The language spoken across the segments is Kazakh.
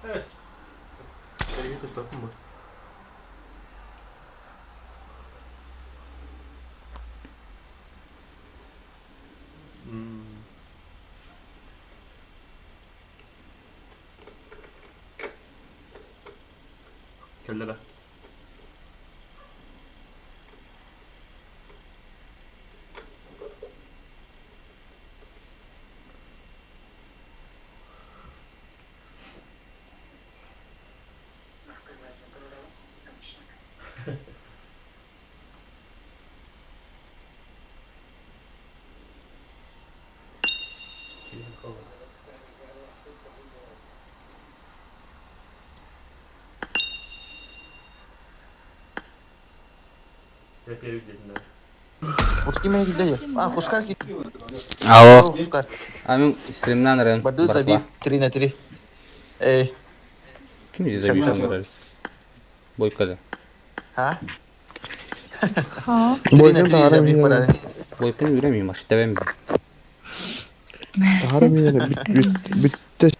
Evet. Şöyle getir bakın mı? Kellere. Hep yere gidelim. Utki main kita je. Huskar sih. Алло. Huskar. Амин стримнан рен Badu братва. sabi trina tri. Kim bize Sen bir nasıl? şey verir? Boykada. Ha? Boykan Trina tri taharam sabi yine. pada. Boykunu yüremeyeyim aşı devem. Taharam yine. Bitti.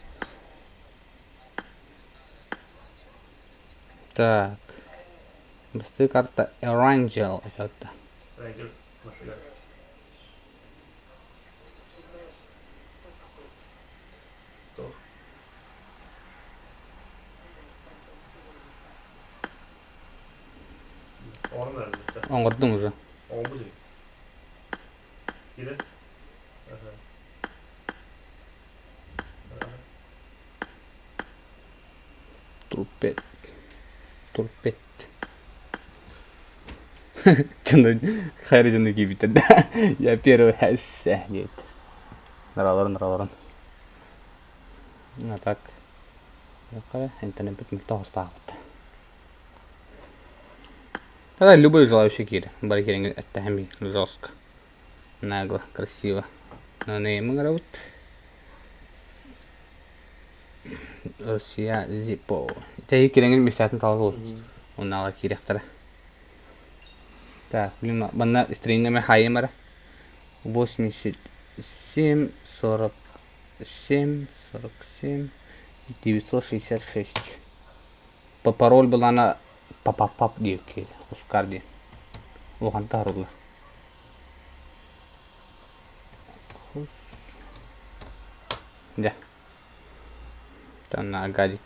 Так. Бізді карта Erangel айтады. Ranger nasıl geldi? Doğru. Onu verdim işte. Оңғырдың уже. On bu değil. Geri. Aha. Трупет. Турпет. Чынды хайры жынды киіп бітеді. Я первый әссә дейді. Нұраларын. А так. Жаққа интернет бітмек тоғыз бағыт. Тогда любой желающий кири. Барикеринг это хами жестко. Нагло, красиво. Но не ему грабут. Россия зипо. Это киринг мисятын талгыл. Оннала киректара. Так, блин, бана стрингами хаймера. 87, 47, 47, 966. По пароль была на пап девки. Хускарди. Оған тарулы. Да. Тана агади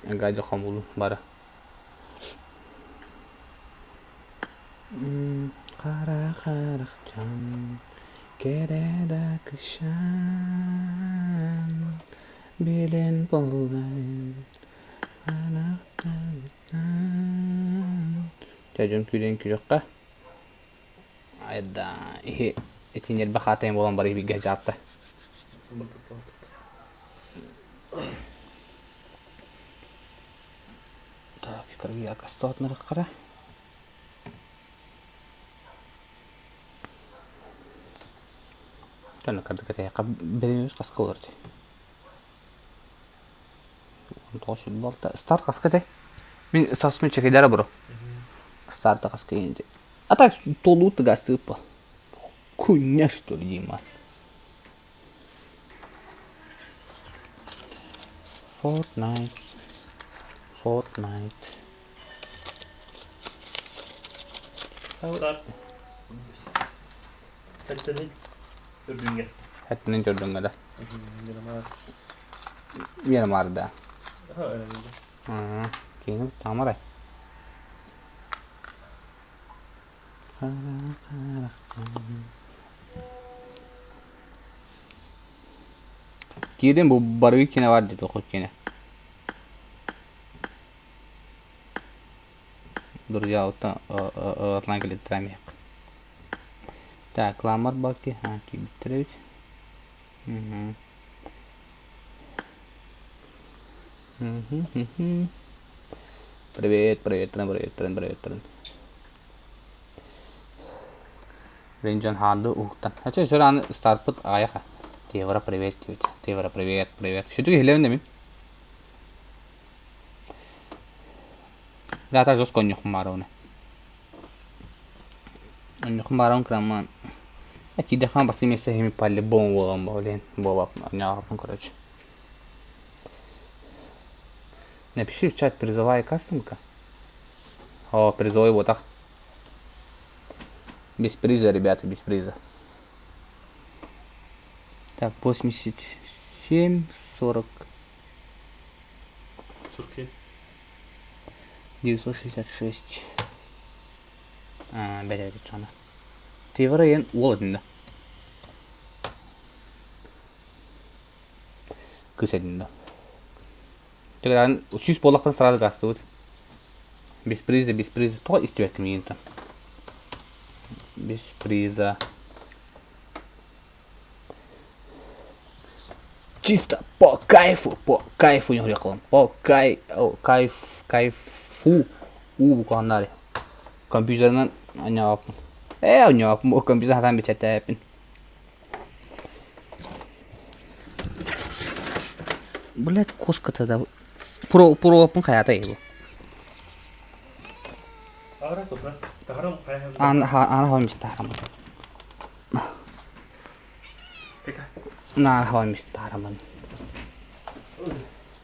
хамулу бара. Қара қарақчан кереді кішан белен болған Тәжін күлен күліққа. Айда, етінер бақатайын болан бар ебеге жапты. Так, юкарги акасты атнырық қара. Тәні қарды кәтәйіққа береміз қасқа оларды. Старт қасқа дәй. Мен сасымен чекедері бұру. Старта қасқа енді. А так, толуты гасты па. Хуйня, что ли, Дима? Fortnite. Start. Hepsini ördüğünge. Hepsinin gördüğünge de. Yanıma. Yerim vardı da. Ha önemli. Kiyinip tamam aray. Giydin bu barık yine var dedi okut yine. Dur ya atlan kilitlemek. Так, ламар баки, кибиттеревич. Привет. Ренджан хады ухтан. Ача журан стартпыт аяха. Тевра привет. Что ты хилевен демин? Рата жос конюх мароне. Кумаран краман. Акиде хан баси место хими палли бон волам болен. Болап, няхапын, короче. Напиши в чат призовая кастомка. О, призовой вот так. Без приза, ребята, без приза. Так, 87, 40, 47. 966. Бәле чана. Тевара ен уолдында. Кыседында. Тогда 300 болақпен сразу гастывает. Без приза, без приза. То истебет кімейінті. Без приза. Чисто по кайфу не говорил. Кайфу. Бұқанлары. Компьютернан anyapın. Anyapın. O компьютер хатан бечетте yapın. Блять, коска-то да. Про опын хаята ебу. Ағыра көпі. Тағырам қайхам. Ана хавамис тағырам. Тека. На хавамис тағырам.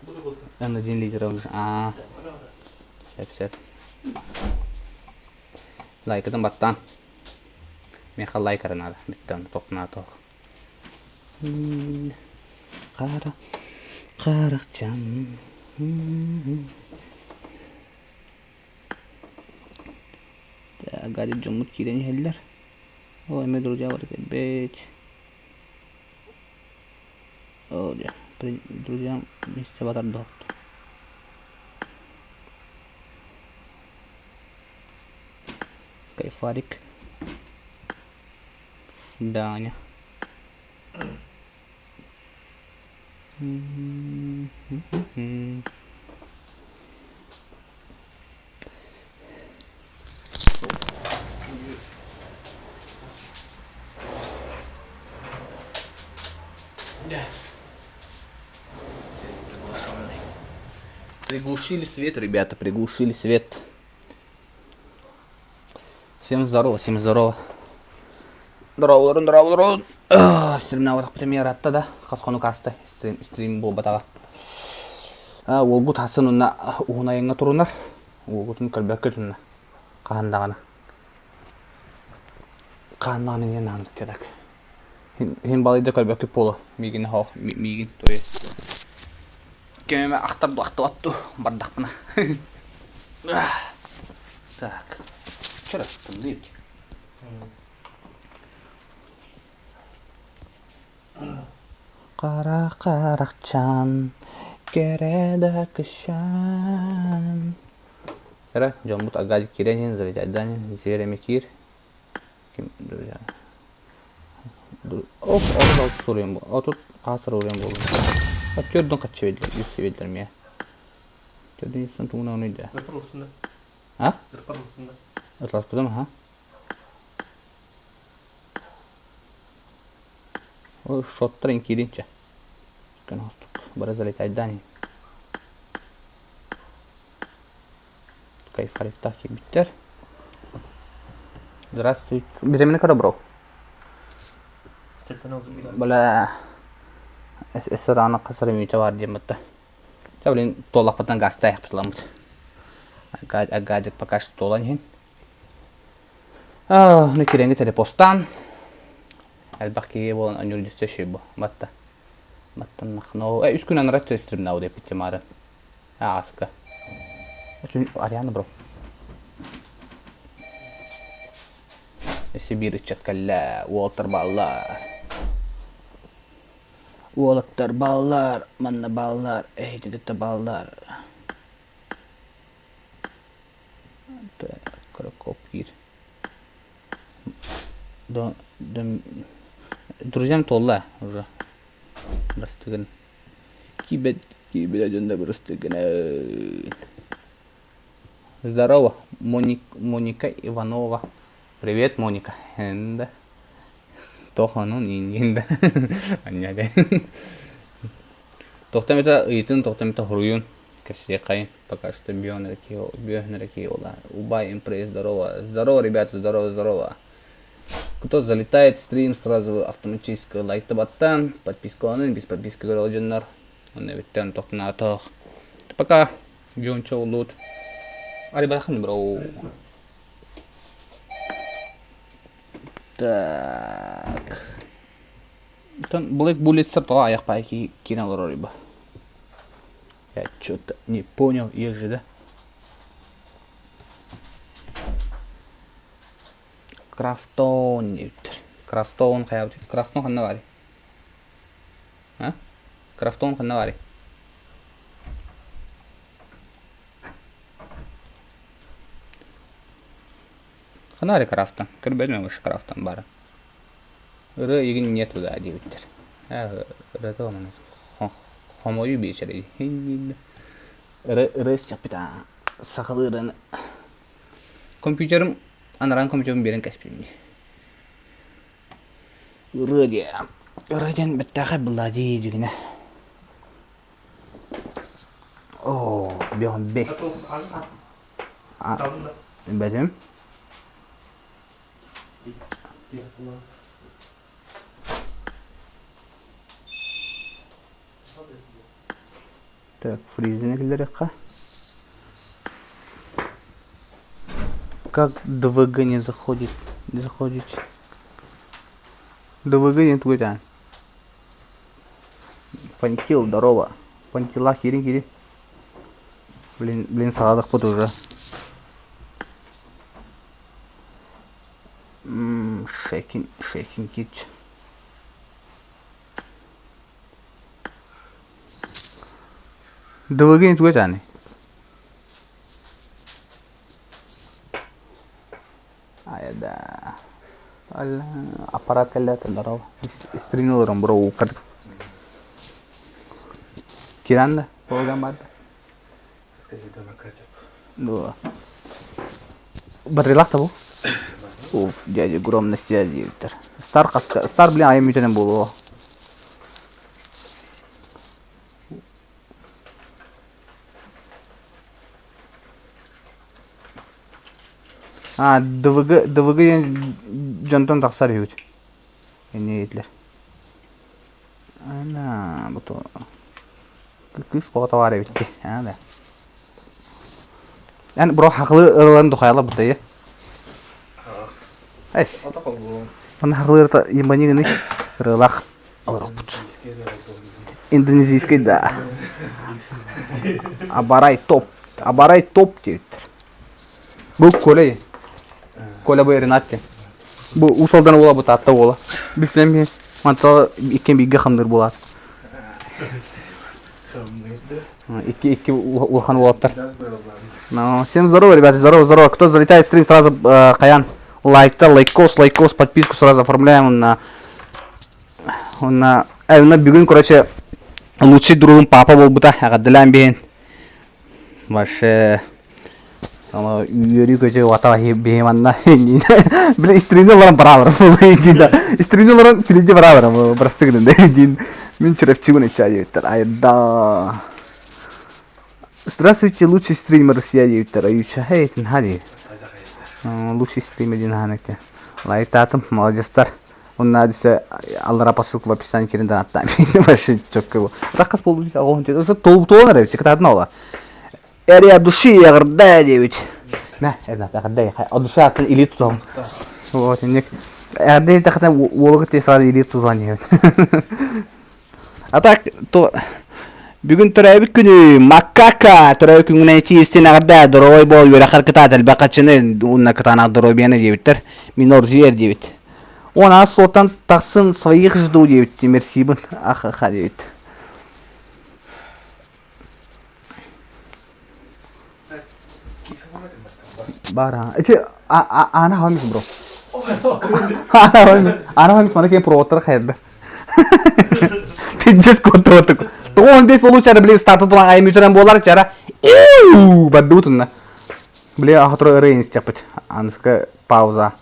Бұды көпі. Ben de dinleyicilerim. Sep. Like itu battan. Mereka like karena ada. Bitan tok na tok. Karak jam. Agak dijemut kiranya heller. Oh, ini dulu jawab ke bet. Oh, ya. Друзья, вместе в отдохнут. Кайфарик. Даня. Приглушили свет, ребята, приглушили свет. Всем здорово. Здорово. Стримна вот премьер атта да. Хасқону касты. Стрим бол батаға. Олгут хасынына уғынайынға тұрынар. Олгутын көлбәкке түнна. Қағандағаны. Қағандағаны ең аңдық дедік. Хен балайды көлбәкке полы. Мигін хауқ. Мигін той. Кемеме ақтап атту. Бардақпына. Так. Чырық, тыңдайық. Қарақчан кереді кішан. Ера, жамбут агади киренин, зарядянин, зеремекир. Ким, друзья. Оп, алты соруем бұл. Отут қасыр орем бұл. Көрдің қатшы веділер ме? Көрдің естің туғына өнейді. Үрпар ұстында. А? Үрпар ұстында. Ытлас бұды ма, ха? О, шоттар енкерінче. Өткен остық. Бірі залет айдани. Кайфаритта кебіттер. Здравствуйте. Беремені кара бро? Сеттен алды biraz. Бля. Эсер ана қасыр емейте бар дейм бұтты. Блин, толақпаттан гастай қыпсыламыз. Агадик пока что толан ен. Ну керенге телепостан. Әлбақкеге болан анюлдісте шүй бұл. Батта. Баттан нақынау. Үз күн анырат төстірім нау деп бітте мары. Асқа. Арианы бро. Сибир чаткалла. Уолтер баллар. Уолтер баллар. Манна баллар. Дегітті баллар. Крокоп гир. Друзьям толла уже. Растыгын. Кибет ajanda простыгын. Здорово, Моника Иванова. Привет, Моника. Да. Тоханун инда. Анняда. Тохтамета ыйтын, тохтамета хуруюн. Касе кайын. Пока что бионерки ола. Убай импресс, здорово. Здорово, ребята, здорово. Кто залетает в стрим, сразу автоматически лайкты баттан, подпискаланын, без подписки көрөлжөннөр. Оны биттен тоқтунатық. Пока. Жончо улут. Ари барахын бро. Так. Блэк Буллетсер то аяқ пайки кинал ролиба. Я что-то не понял их же, да? Крафтон нептер. Крафтон қаяуды. Крафтон қанна бари? А? Крафтон қанна бари? Қанна бари крафтон? Көрбедім өші крафтон бары. Ыры егін нету да дептер. Ыры мана хомою бечері. Ыры істеп біта. Сақылы ырыны. Компьютерім анаран компьютерім берін кәспеймді. Ырыден біттақы бұла дейдігіне. О, беғын бес. Бәдім? Так, фризины легко. Как ДВГ не заходит? Не заходит. ДВГ не твоя. Пантил, здорово. Пантила, кири. Блин, салатах под уже. Шейкин кич. ДВГ не твоя. Да. Аппарат каллята здорово. Стринилером бро укар. Киранда, полгамбарда. Скажи, дома катя. Да. Баррелах табу? Уф, дядя гром на связи, Виктор. Стар, блин, а я мютенем был. А, ДВГ жантон тақсар еуд. Не етлер. Ана, бұты. Күз қоғата бар еуд. Ана. Ән, бұра хақылы ұрыларын дұқайла бұты е. Әш. Бұны хақылы ұрыта ембанегіні ұрылақ. Индонезийский, да. Абарай топ деуд. Бұл көлей. Коля бы Ренатте. Бу усалдан ола бу татта ола. Билсем мен манта иккен биге хамдыр булат. Икки улхан булаттар. Ну, всем здорово, ребята, здорово. Кто залетает в стрим, сразу Каян лайкос, подписку сразу оформляем на бүгін, короче, лучший другом папа был бута, ағаддылан бейін. Ваше Юрий көте ватава бейманна. Блин, стримден баралар. Стримден впереди баралар. Простыгнен. Мен черепчигун ечайыптар. Айда. Здравствуйте, лучший стример сияйыптар. Аютша. Эйтин, хади. Лучший стример дин ханекте. Лайктатым, молодецтар. Он надеется, аллара посылку в описании керендан аттам. Вообще чётко его. Рақас болуды. Толуна ревче, ката одна ола. Эрия души ягырдай девить. На, это ягырдай. А душа атын элит тутам. Вот, нек. Ягырдай тахтан олығы тесады элит тутан девить. А так, то... Бүгін түрәбік күні макака түрәбік күніне тиістен ағырдай дұрой бол өре қарқытады әлбақатшыны ұнна кытанақ дұрой бені девіттір. Минор звер девить. Она сотан тақсын своих жду девить. Мерсибін. Аха девить. Бара. Это ана хамис, бро. Ана хамис mana kayak proter kayak. Pinjas kotor. Tuh on base bolu cara beli start pulang ayam itu dan bolar cara. Badu tuh na. Beli ahotro range cepet. Anska pauza.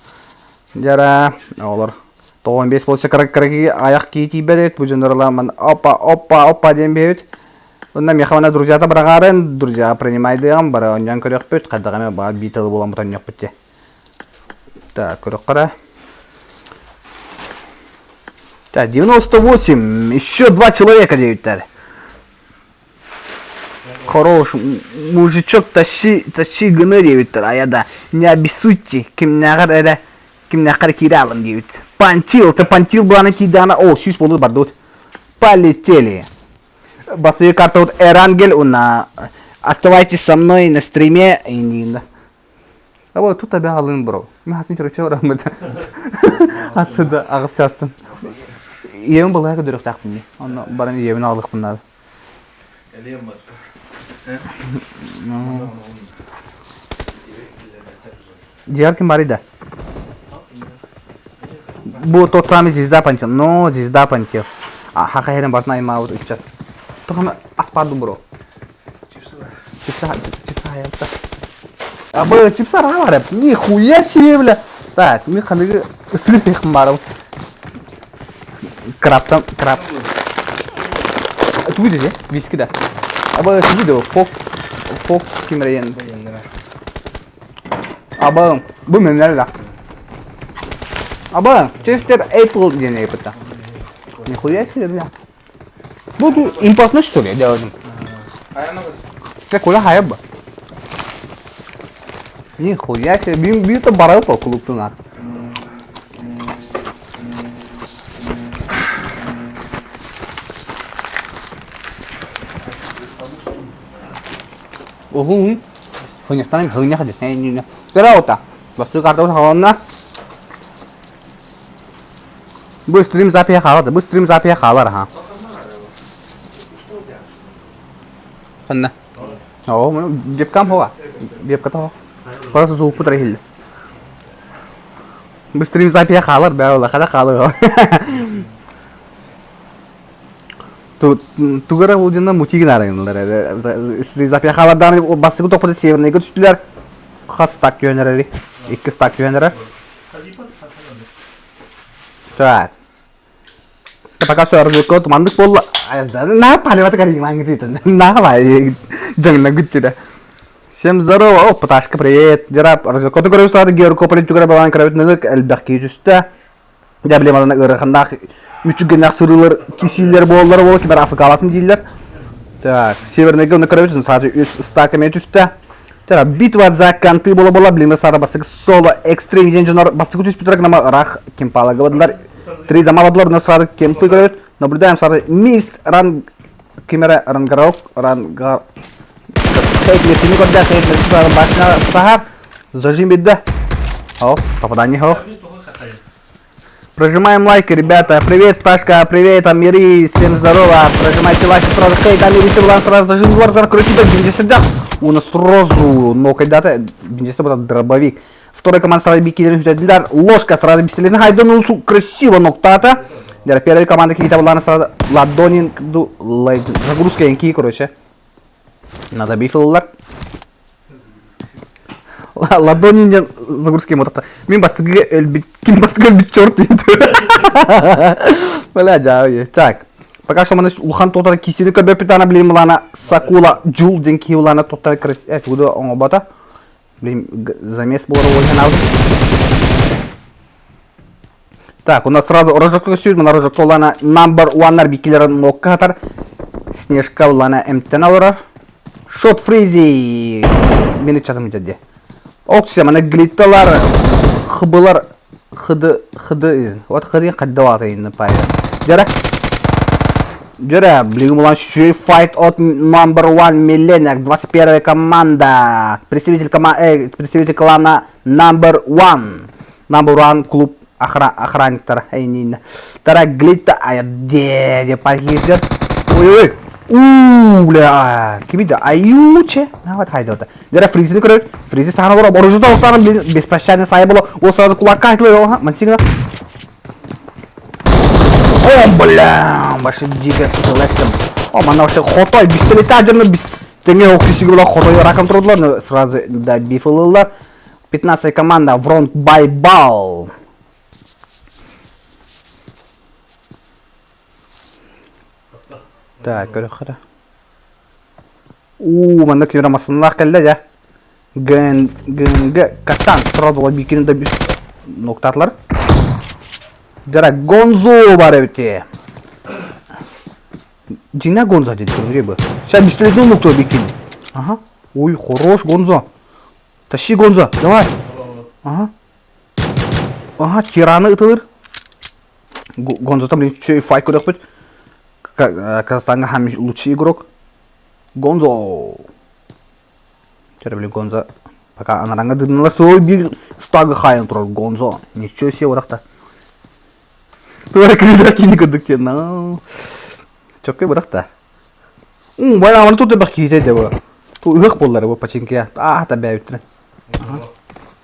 Jara olor. Tuh on base bolu sekarang ayak kiki bedet. Bujan dorla man opa jembet. Онна механа друзьята брагарын, друзья принимайдыгам, бара онжан көрөк бөт, кадагаме баа биталы болам бутан жок бітте. Так, көрөк қара. Так, 98. Еще 2 человека девятали. Хорош, мужичок, тащи гыны девиттер, аяда. Не обессудьте, кимнахар киралым девит. Пантил буланы кидана. О, сюз болу бар дот. Полетели. Басовые карта вот Эрангель, оставайтесь со мной на стриме. А вот тут тебя алын бро. Мен хасын чырычы рахмет. Асыда агыс жастын. Евін бұл әкі дөрек тақпын не. Оны барын евін алдық бұнады. Әлем бар. Диар кем бар еді? Бұл тот самый звезда пантил. Но звезда пантил. Хақа херен басына айма ауыр үтчат. Тұқаны аспарды бро. Чипса хаятта. Абы чипса ра бар әп. Нихуя себе бля. Так, мен қандығы үсіліп пекім барым. Краб. Это видишь, да? Виски, да. Абы это видео, фок кемерен. Абы, бұл мен нәрді. Абы, честер Apple дене епіті. Нихуя себе, бля. Бұл импортный что ли, делаем? Как куда хайып ба? Нихуя себе, бүйті барайып ба клубтың ақ. Ого, хуйня станем, хуйня ходит, не. Здорово-то, басты карта уже холодно. Бұл стрим запия халар, ха. Қанна? О, мұны бепкам хова, бепка то. Просто зуып бұтыр хилді. Бұл стрим запия халар, бәуілі, қада халы. Тугара улдина мутигин арайнылар. Запия халардан басты топады севернеге түстілер. Қас стак жөнерері. 2 стак жөнері. Так. Пока что арзуко тумандық болы. На палеваты карим аңгітетін. На бай. Жаңына күттірі. Всем здорово. О, Пташка, привет. Дерап, арзуко ты көріп сады. Герко полит тугара балан кірабетнілік. Әлбәқки түсті. Дәблемадана ұрықындақ. Үчігенақ сұрылыр, кесейлер болылар болы, кебер Африка алатын дейлер. Так, севернеге оны көріп сады үз стакымен түсті. Так, битва за канты бола-бола, біліңді сары бастығы соло экстрем енжінар бастығы түс бітірік нама рақ кемпалы ғывадылар. 3 дамаладылар, оны сады кемпы көріп. Наблюдаем сады мист кемері рангараук, хейтмесіні көрді, хейтмесіні сады башына сағар. Зажим бедді. О, попадание хо. Прожимаем лайки, ребята. Привет, Пташка, привет, Амири, всем здорово. Прожимайте лайки сразу. Хейт, Амири, все было сразу. Даже двор, короче, бенджи сюда. У нас сразу, но когда-то бенджи сюда дробовик. Второй команда сразу бикилер, ложка сразу бесилезна. Хайда, ну, красиво ноктата. Первая команда какие-то была сразу ладонин, загрузка янки, короче. Надо бифилар. Ладонин загрузки мотота. Мен бастыгы әлбит чорт еді. Бля, жауы. Так. Пока что мана улхан тотары кисели көрбе питана білейм бұлана Сакула Джул ден кей бұлана тотары кіріс. Өді оңа бата. Білейм замес болары ойын алды. Так, у нас сразу рожокқа көсейді. Мана рожокқа олана номер 1-нар бекелерін нокқа қатар. Снежка олана әмттен алырар. Шот фризи. Мені чатым жадде. Оксия, мана глитталар, хыбылар, хыды, вот хыды қаддаваты енді пайда. Жара, блин, мулан шуй fight от номер 1 миллионер, 21 команда, представитель клана номер 1. Номер 1 клуб охранниктар, Тара глитта, де похитер. Ой-ой. Бля, кибида, аютче. Вот хайдота. Жара фризini көрөт. Фризи сахана бора боружуда остан беспощадный сай боло. Ол сразу кулакка айтылıyor. Мансигна. О, бля, башы дико сыластым. О, мана вообще хотой пистолета жана теңе оксиги боло хотой ракам турдулар. Сразу да бифылылар. 15 команда Фронт бай бал. Так, көрөкөрө. Мында кемера масынлах келді, жа. Гэнгэ каттан сразу бикинин да ноктатлар. Жара Гонзо бар бите. Жина Гонзо dedi gibi. Сейчас пистолетный лук то бикин. Ага. Ой, хорош Гонзо. Тащи Гонзо, давай. Ага. Ага, тираны ытылыр. Гонзо там еще файт көрөк бит. Казахстанга һәм лучший игрок. Гонзо. Жара биле Гонзо. Пока анаранга дымнала сой бир стага хайын турар Гонзо. Ничего себе уракта. Тура кирда кини көдүк на. Чоккой буракта. Бана аны тут бак кийде деп. Ту ык боллар бу пачинке. Та бәйүттү.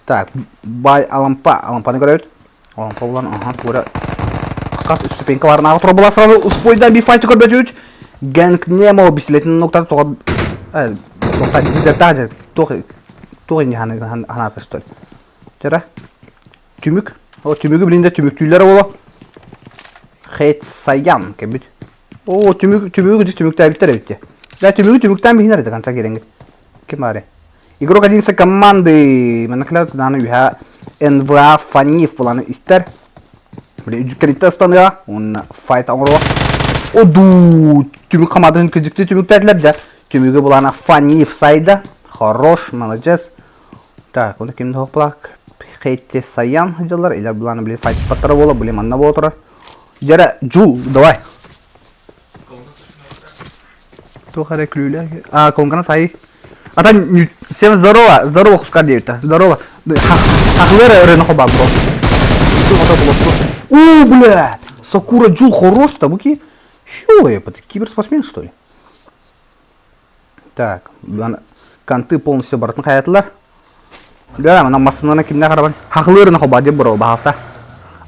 Так, бай алампаны көрөт. Алампа булан, ага, тура. Кас ступенька бар, нагы тура була сразу успойдан би файт көрбөт. Гэнг немо бислетин нокта тога. Тога дизертаже. Тога не хана что ли. Жара. Түмүк. О, түмүгү билинде түмүктүйлөр боло. Хейт Саян кебит. О, түмүктө биттер битти. Да, түмүктөн бихинер эди канча кереңги. Ким бар? Игрок один со команды. Менаклар дану я НВА Фаниф планы истер. Блин, үдүккенитте станга. Он файт амро. Оду, түмүк камадын кыжыкты түмүктөрлөр да. Түмүгү булана Фаниф сайда. Хорош, молодец. Так, он кимди хоплак. Хейт Саян жылар. Илер буланы биле файт спаттары боло, биле манна боло турар. Жара, Джул, давай. Тухаре клюля. А, конкана сай. А там всем здорово, Хускар девита. Здорово. Хахлера рынок бабро. О, бля! Сакура Джул хорош, табуки. Что я, киберспортсмен, что ли? Так, канты полностью баратын хаятлар. Да, мына массанана кимне карабан. Хахлера рынок бабро бро, бахаста.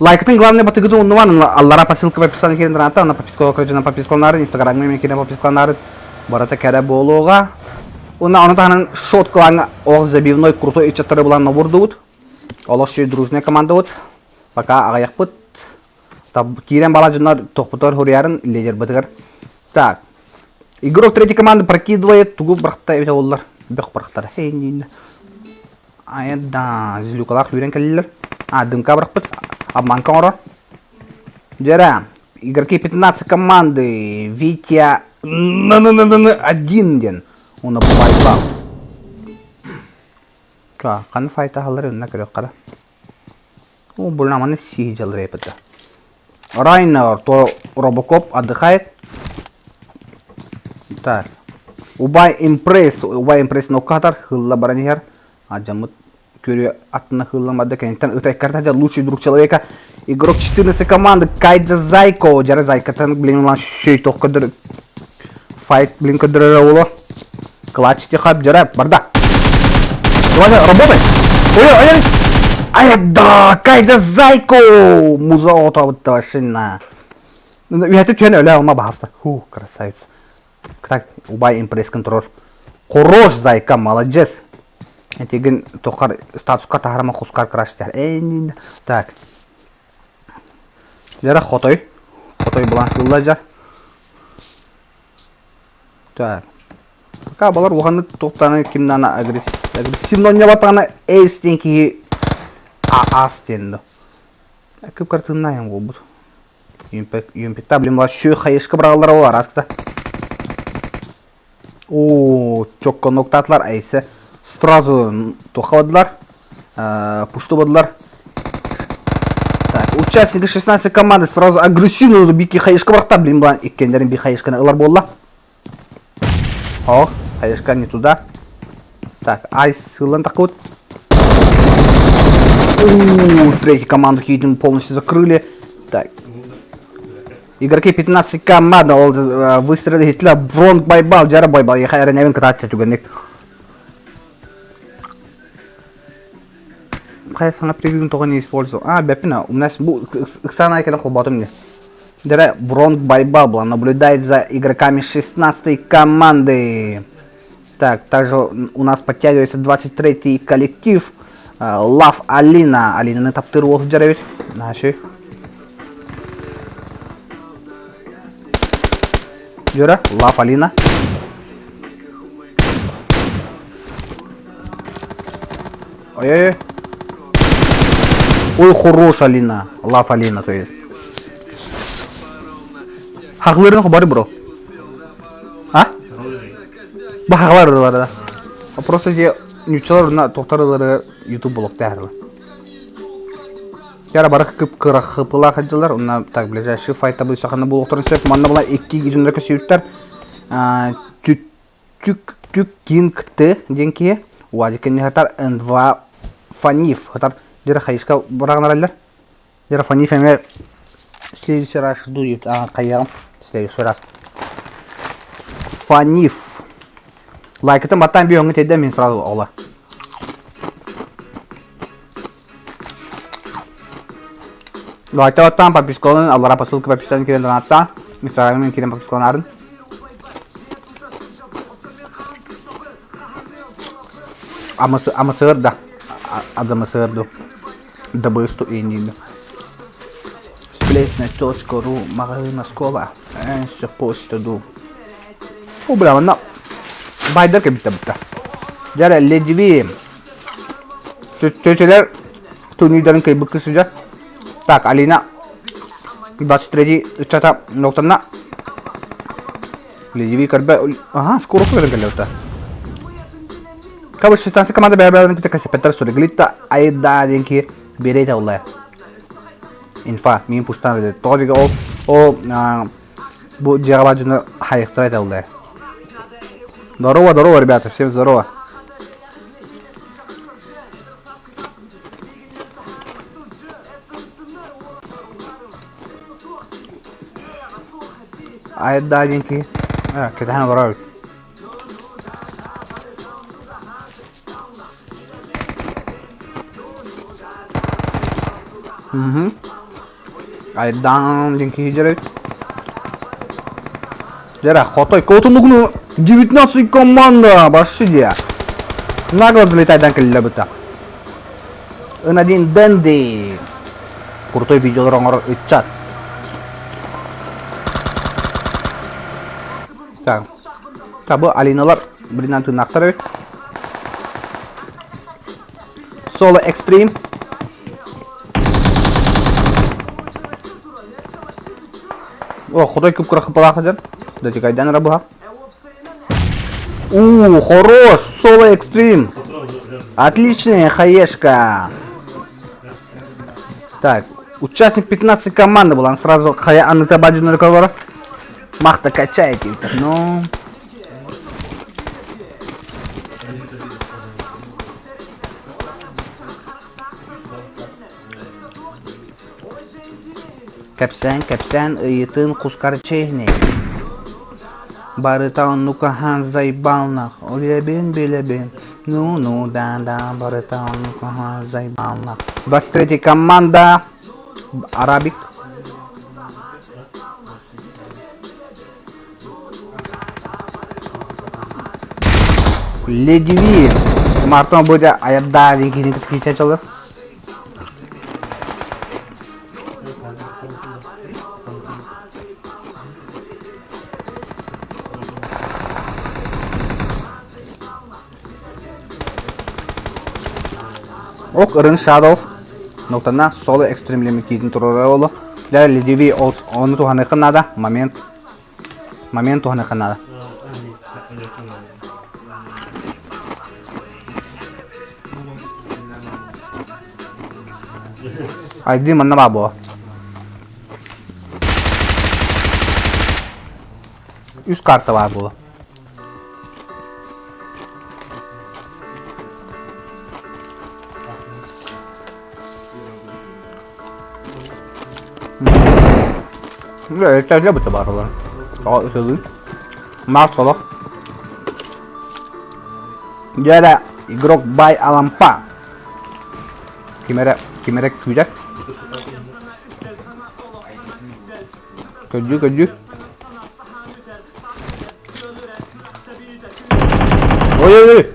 Лайктың главный батыгыды оннуан, аллара посылка в описании керендер ата, на подписку окружена подпискалнары, инстаграмме мекене подпискалнары, барата кәре болуға. Оны тағынан шот қылаңа оғыз забивной крутой ичаттары бұлан набурды бұд. Олық шей дружная команда бұд. Пока ағаяқ бұд. Кирен бала жынар тоқпытар хурьярын лидер бұдығыр. Так. Игрок третьей команды прокидывает, тугу брахта өте олар. Бек брахтар. Хей, нейна. Айда, зілюкалақ үйрен кәлілер. Дымка брах бұд. Обманка ура. Жара. Игроки 15 команды. Витя. Один ден. Он обманка. Қан файта халары үнна көрек қара. О, бұл наманы сихи жалыр епіті. Райнер, то Робокоп отдыхает. Так. Убай импресс нокатар. Хылла баранихер. Аджамыт. Кюри атна хылламады. Кенеттен ытай картаджа лучший друг человека. Игрок 14 команды. Кайда Зайко. Жара Зайкатан, блин, улан шей тоқ көдір. Файт, блин, көдірі олы. Клатч техап, жара, барда. Давай, работай. Ой. Ай, да, Кайда Зайко. Муза отабытты машина. Үйәті түйен өлі алма бағаста. Красавец. Так, Убай импресс контроль. Хорош Зайка, молодец. Теген тоқар статусқа тағарама Хускар краштер. Так. Жара Хотой. Хотой бұлан қылла жар. Так. Пока балар оғаны тоқтаны кімнана агрессивно не батағана эйстен ки астенді. Көп картынна ем ол бұд. Юмпекта білім бар шөй қайышқы бірағалар олар аскта. О, чокко ноктатлар әйсі. Сразу тохавадылар, пуштубадылар. Так, участники 16 команды сразу агрессивно бики хайышка брахта, блин, блан, иккендерин би хайышканы ылар болла. О, хайышка не туда. Так, айс сылан такой. Третью команду хитим полностью закрыли. Так. Игроки 15 команд выстрелили хитля бронг байбал, жара байбал, я хайра невин кататься тюганник. Хай сана превьюн того не использовал. Бепина, у нас Ксана я хлопотом мне. Дера Бронг Байбабла наблюдает за игроками 16-й команды. Так, также у нас подтягивается 23-й коллектив. Лав Алина. Алина не таптырывал в джаравит. Наши. Джара, Лав Алина. Ой-ой-ой. Ой, хорош Алина. Лав Алина, то есть. Haklarını bari bro. Ha? Bu haklar orada. Просто же нючалар на тоқтарылары YouTube блог дәрі. Яра бары қыпыла қаджилар, онна так ближайший файтта бұл шақаны бұл оқтарын сөп, манна бұла 2 гизундарға сөйттер түк гинкті денкие, уадикені хатар N2 фаниф, хатар жері қайышқа бұрағын аралар. Жері фаниф әме следующий раз жду, қайығым, следующий раз. Фаниф. Лайкытын баттан бейоңы тейді мен сразу ола. Лайкта баттан подпискалын, аллара посылка подпискалын керен донатта. Инстаграммен керен подпискалын арын. Ама сырда. Адама сырду. Дабысту индиду. Splitnet.ru магазина школа. Энші почта ду. О, бля, вона... Bayдар ke bitti. Jara ledvi. Çöçeler tunidarın kay bıkkı sıcak. Tak alina. Bastredi çata noktana. Ledvi karba. Aha skoro kadar geldi. Kabul şistansı kamada beraber kita kasih petar sudah gelita. Ayda denki berita olay. Infa min pustan dedi. Todiga o bu cevabını hayıktıra olay. Здорово, ребята, всем здорово. Ayda деньги. Kita hana здорово. Aydan деньги hijret. Jara Хотой, кого-то нужно 19 команда, башиdia. Нагло залетает данкали быта. Один Дэнди. Крутой видео рангор чат. Так. Табы алиналар бринанту нақтары. Solo Extreme. О, Хотой көп крах палахаджар. Дайте кайдан рабуха. Хорош! Соло Экстрим! Отличная хаешка! Так, участник 15 команды был, он сразу хая анатабаджи на рукавара. Махта качаете, ну... Капсан, итын кускарчейный. Баритаун, ну-ка, хан заебал нах. Билебин. Ну, да, баритаун, ну-ка, хан заебал нах. 23 команда. Арабик. Ледиви. Мартон будет аядда, деньги, не чалов. Ok ırın Shadow noktana solo extremely kitin turoro la LDV onu tuhane kanada moment tuhane kanada ID manna babo üst kartta var bu. Это betul baru lah. Soal itu, Mark Salah. Dia ada игрок by Alampa. Kamera kucak. Keju. Ой.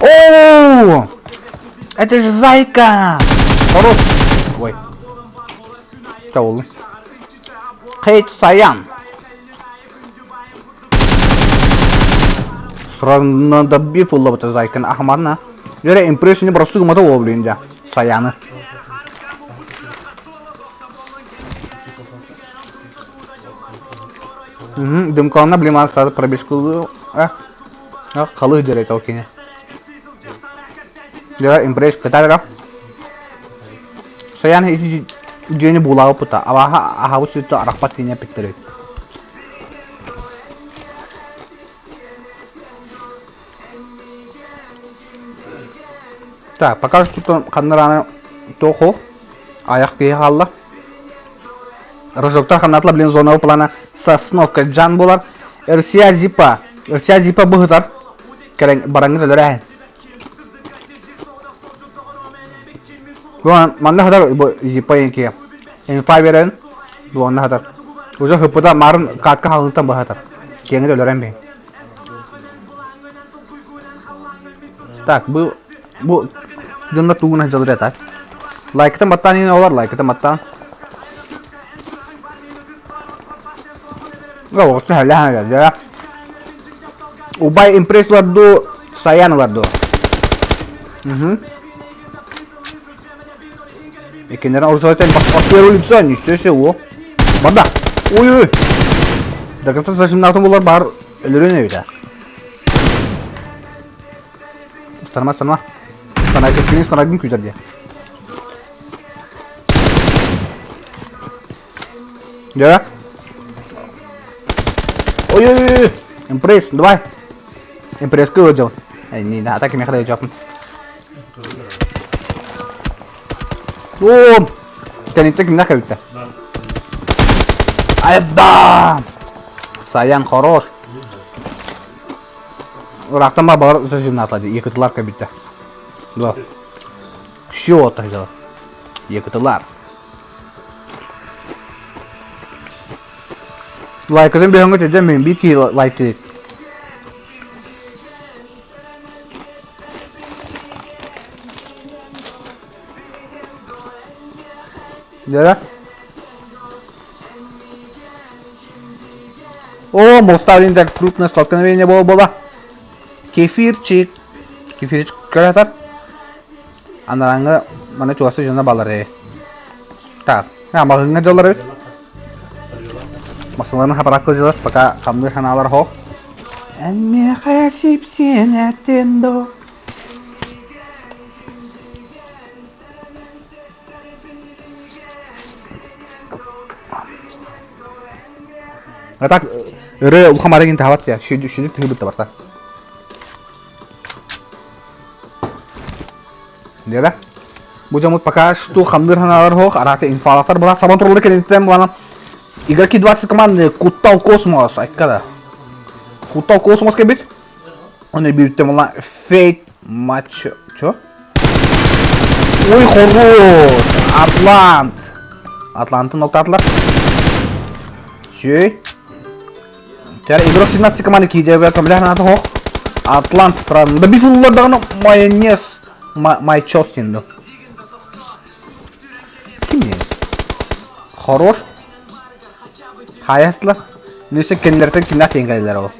О! Это же зайка! Хорош! Ой. Что было? Хейт Саян. Сразу надо бифулла вот зайка на Ахмадна. Я импрессию не просто гумата облинja. Саяны. Дымкалына білем астады пробежкалы. Қалы дерек ау кене. Я импресс катарга. Саян жені булағы пұта. Ағауы сөйтті арақпат дейіне пектерек. Так, пока что тут қандыраны тоқу. Аяқ бейі қалды. Рожоктар қанатла білен зонау плана Сосновка жан болар. Ирсия зипа бұғытар. Бараңыз өлір әйін. Манда хатар зипа енке. Инфа берен. Дуанна хатар. Уже хыпыда марын катка халынтан бұғытар. Кеңіз өлір әйін бейін. Так, бұл жында туғына жалыр әтар. Лайкты маттан ең олар, лайкты маттан. Осы әлі әңгелді. Убай импресс варду, Саян варду. Екендерін ұржайтайын бақпақпер өліпса, нестесе о. Банда. Ой-ой. Дақыста сашымның атын болар бар өлірен өйді. Станма. Станайдың күйдерде. Жара. Ой-ой-ой. Импресс, давай. Импресс кылы не, да, атаки мехада жапын. Оом. Кәнеттік мінақ әуітті. Айда. Саян хорош. Урақтан ба бағыр ұсашымын атылады. Екітілар кәбітті. Два. Күші оты жалы. Екітілар. Лайкадан бейонға тәден мен бейті лайк тедек. Жара. О, моставлен так крупное столкновение было. Кефирчик. Кефирчик көрәтар. Анараңы мана чуасы жана балары. Так, мағыңа жолары. Масыларының хапарақы жылыр, пока қамды ханалар хоқ. Әнме қасип сен әттенді. Так, ұры ұлқамары кейін тағалат я, шүйдік түгібітті барта. Деді? Бұл жамыт пока что қамды ханалар хоқ, арақты инфалақтар бұла. Сабан тұрылды кәлінттен бұланы. Игроки 20 команды Кутал Космос, айкада. Кутал Космос кебит. Он бит темла Фейт матч. Чё? Ой, хорош! Атланты ноктатлар. Чё? Теперь игрок 17 команды кидебе, проблема на того. Атлант стран. Да бифуллар дагы майонез, майчостин. Ким? Хорош. Hayatlar. Neyse kendilerden kimler tengeller o.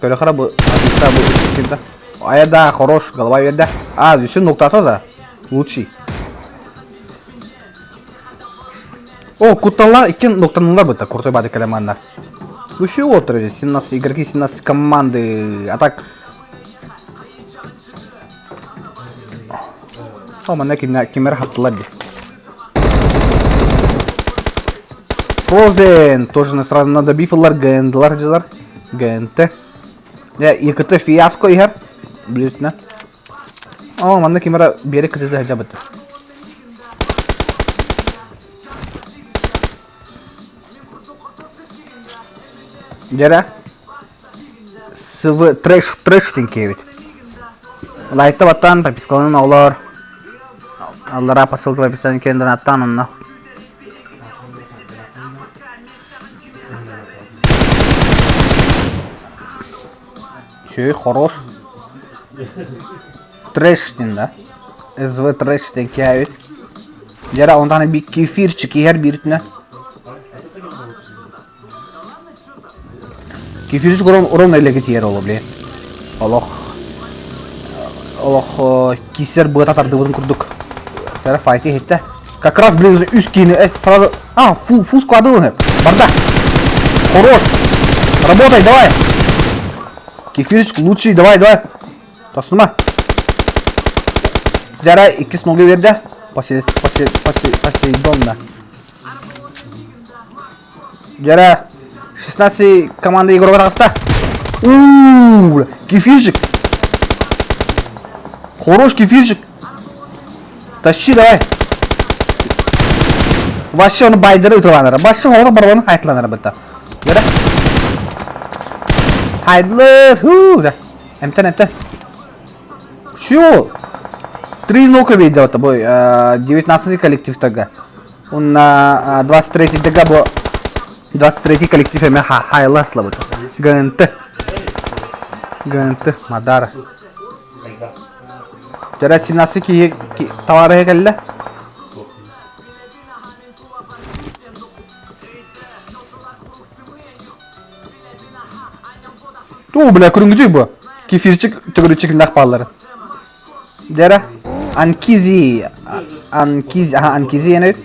Böyle kara bu kimde. Ayada хорош, голова верда. Здесь ноктата да. Лучший. О, куталар 2 ноктанулар бұта, куртой бады калемандар. Лучший отыр, 17 игроки, 17 команды. А так... О, мана кемер хаттылар де. Фрозен, тоже сразу надо бифалар, гэндлар жазар. ГНТ. ЕКТ фиаско ихар. Блютна. О, мана кемера бері кітеді хажабыты. Жара. Сывы трэш тенкевит. Лайкта баттан, подпискаланын аулар. Аллара посылка в описании кендерін аттан онна. Чё, хорош. Трэштин, да? СВ трэштин кевит. Жара, он таны бик кефирчик егер биритне. Кефирчик урон элегит yer олу, бле. Олох, кисер бұғататарды бұдың күрдік. Сәрі файты хетті. Как раз, блин, үз кейіні, сразу... фул склады оны. Барда. Хорош. Работай, давай! Кефирчик лучший, давай. Тосума. Жара 2-0 берді. Посейдонда. Жара 16 команда игроға тағыста. Кефирчик. Хорош кефирчик. Тащи, давай. Вообще оны байдыры өтірғаныр. Вообще оны барбаны қайтыланыр бітті. Жара. Хайдылыр. Әмтен. Чё? 3-0 бейді оты бой. 19 коллективтігі. Он 23-дігі бұл 23 коллектив әме хайлы асылы бұты. Гынты. Мадары. Жара 17 ки товары кәлі. Бля, күрінгідей бұл. Кефирчик, түгірічік нақ балылары. Жара. Анкизи ені.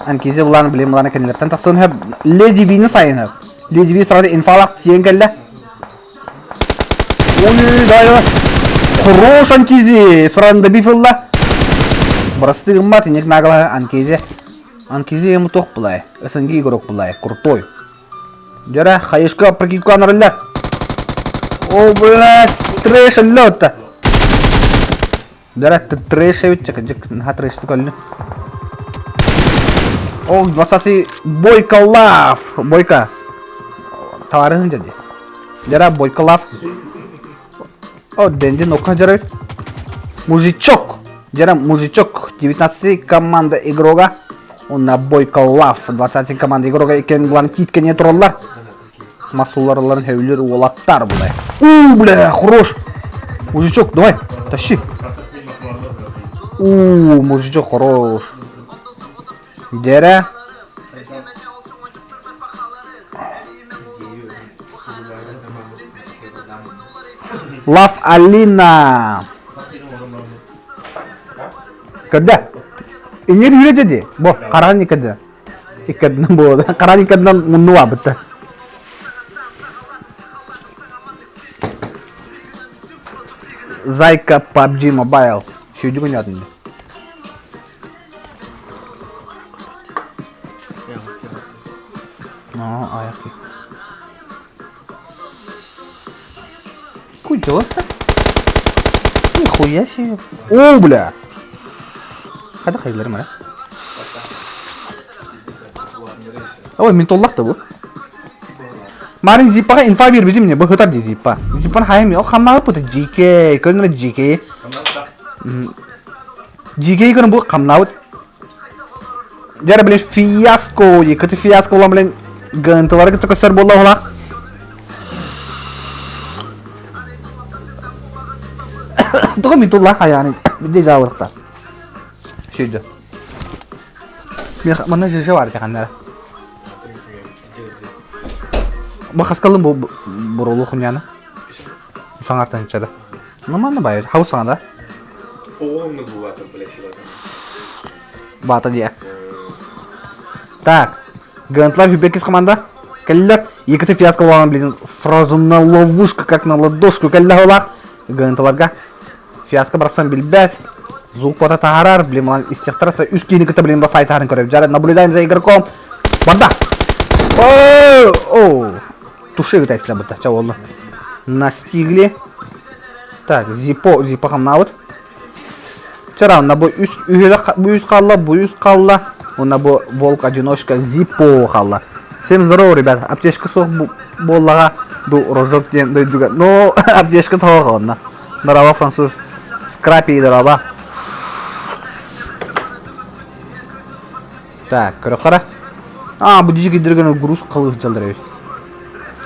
Анкизи бұланы білем бұланы кәнелерден. Тақсын әп Леди Вині сайын әп. Леди Ви сұрады инфалақ тиен кәлі. Ой, давай. Хорош Анкизи. Сұрадында бифілла. Бұрасы тігім ба, тенек нағылы Анкизи. Анкизи емі тоқ бұлай. Үсінгі игрок бұлай. Крутой. Жара, хайышқа прокидку анырылы. О, блядь, трэш әлі. Жара, трэш әуітчі. Ға трэшті көлі. О, 20 Бойка Лав. Бойка. Товарың жады. Жара, Бойка Лав. О, денде ноқа жара. Мужичок. Жара, мужичок. 19 команда игрога. Онна Бойка Лав. 20 команда игрога екен бұланы кейткене тұралар. Масуларларын хәулері олаттар бұлай. Бля, хорош. Мужичок, давай, тащи. Мужичок, хорош. Жара. Лав Алина. Кәді? Инер үйре жеді? Бұл, қараған екеді. Екедінің болды. Қараған екедінің мұнуа бітті. Зайка PUBG Mobile. Şuydu gün adında. Ayak. Куда-то? Нихуя себе. О, бля. Хада хайдларым ара. Ой, ментоллах-то bu. Марин зиппаға инфа бербеді міне, бұл ғытар де зиппа. Зиппаны хайым, о, қамнағы бұты GK, көрінгі GK. GK көрін бұл қамнағы. Жәрі білеш фиаско, екіті фиаско олан білен ғынтылары күтті көсір болда олақ. Тұғы ментоллах аяғын, бізде жауырықтар. Шүйді. Мұны жүрші бар жақандары. Бұл қасқалым бұл бұрылу құнияны. Саңартан ішеді. Нормально байыр. Хау саңада? Оғылымны бұл баты, білеші баты. Баты дия. Так. Гантылар хүбекес команда. Кәлілер. Екіті фиаско болған білетін. Сразу на ловушку, как на ладошку кәлілер олар. Гантыларға. Фиаско барсан білбәт. Звук бата тағарар. Білем олан истектараса. Үз кейіні күті білем ба файтарын көріп. Жарат наблюдаем за игроком. Барда. Оу. Туши это если бы так чего настигли. Так, зипо хамнаут. Вчера на бой буюз қалла. Он на бой волк одиночка зипо халла. Всем здорово, ребята. Аптечка сох боллага ду рожок ден дойдуга. Но аптечка того на. Дарава француз. Скрапи и дарава. Так, корохара. Будете гидроген груз қалых жалдырывать.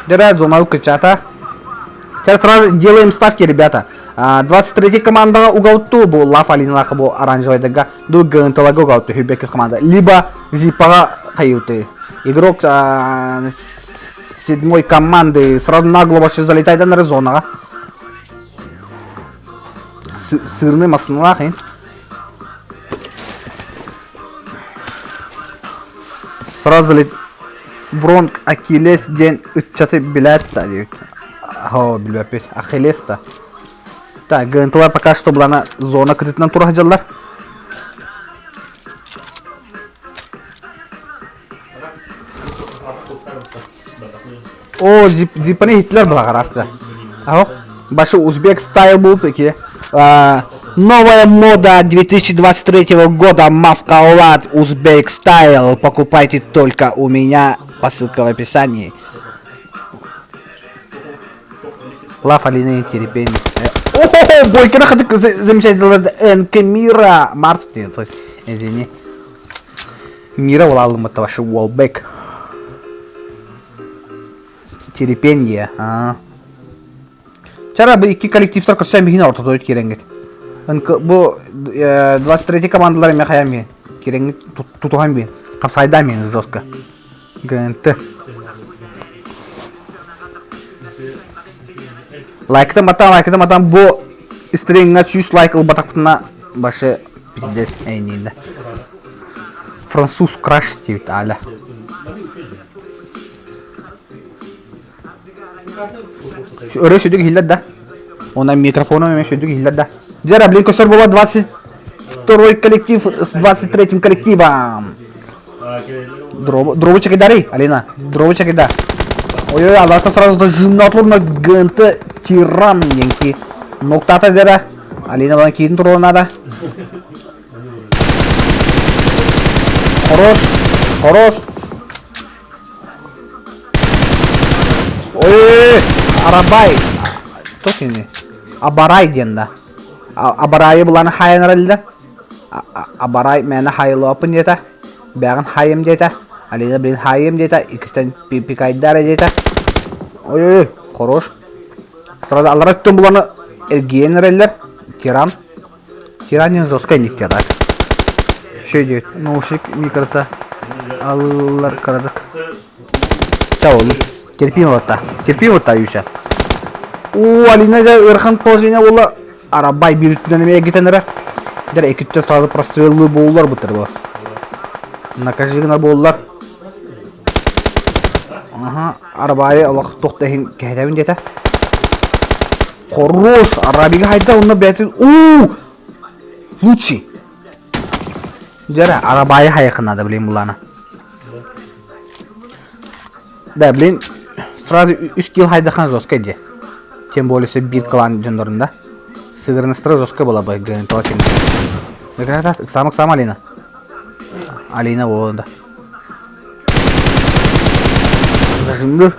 Жара, зоналу качата. Сейчас сразу делаем ставки, ребята. 23 командаға угаутту, бұл Лав Алиналақы бұл оранжевайдыға ду гынталага угаутту хүбекіз команда. Либо зипаға қайуты. Игрок 7 команды сразу нагло башы залетайды на зонаға. Сырный масыналақ, hein. Сразу залет. Бронк, Акилес, ден үтчаты билет та дейт. Хо, билбепет. Ахиллес та. Так, гынтылар пока что булана зона кредитнан тура хаджалар. О, зипаны Гитлер была гаражда. Ага. Башы узбек стайл был такие. Новая мода 2023 года Маскалат Узбек Стайл. Покупайте только у меня. Посылка в описании. Лаф Алина терпение. О, бойкера ходок замечательно. НК Мира. Марсти. То есть, извини. Мира валалым это ваши Уолбек. Терпение. Чара бы iki коллективтер көсәм бигин орта тоет керенгет. Бу 23 командалар мен хаям керенгет тутуган бин. Капсайда мен жестко. ГНТ. Лайктан матам бу стрингга 100 лайк батактына башы пиздес әйнинде. Француз краш дейт аля. Öyle şöyle hillada. Ona mikrofonu hemen şöyle hillada. Jara блин косор было 22 коллектив с 23 коллективом. Дробычек дари, Алина. Дробычек да. Ой-ой, Аллахта сразу зажимна отлурна ГНТ тиран енки. Ноктата дера. Алина бана кийтин туру надо. Хорош. Ой, Арабай. Кто не? Абарай денда. Абарай буланы хайын рылды. Абарай мені хайлы опын дета. Бәғын хайым дета. Алина блин хайым дета. Икістен пикайдары дета. Ой, хорош. Сразу аллара күтін буланы эрген рылдер. Тиран. Тиранин жесткой никтера. Что идет? Наушник микрота. Аллар карады. Чау. Терпим вот та Юша. О, Алина да Ирхан положение была. Арабай бирүттен эмеге кетенере. Дер экитте сразу простреллы болулар бутер бу. Накажыгына болулар. Ага, Арабай Аллах токтахин кайтабын дете. Хорош, Арабига хайда онна бетин. О! Лучший. Жара Арабай хайкына да билем буланы. Да, блин. Сразу 3 килл хайдахан жестко де. Тем более се бит клан жондарында. Сыгырныстыры жестко была бы гэнталакин. Деградат, ыксам Алина. Алина болында. Зажимды.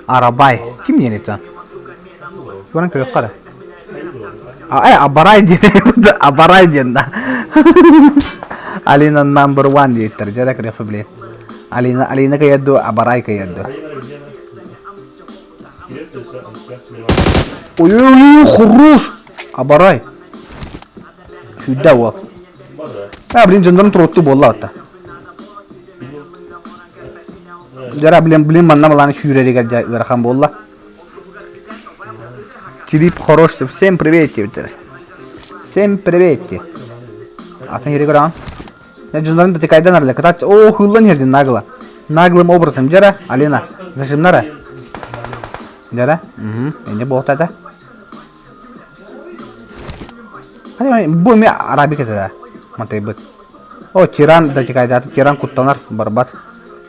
Арабай. Ким не это? Шуран көріп қара. Абарай дейді. Абарай дейді. Алина number 1 дейді. Жада көріп блин. Алина каядду, Абарай каядду. Ой, хорош! Абарай. Хүдда ол. Блин, жандарын тұротты болла отта. Жара, блин, манна баланы хүререгер жархан болла. Кирип хорош деп. Всем приветки, бітер. Всем приветки. Атын ері көраған. Жандарын да текайдан арлы. Катач, о, хуллан ерден нагло. Наглым образом. Жара, Алина, зажимнара. Жара? Энде болтада. Бу эме арабик этеда. Матай быт. О, тиран да текайда. Тиран куттанар, барбат.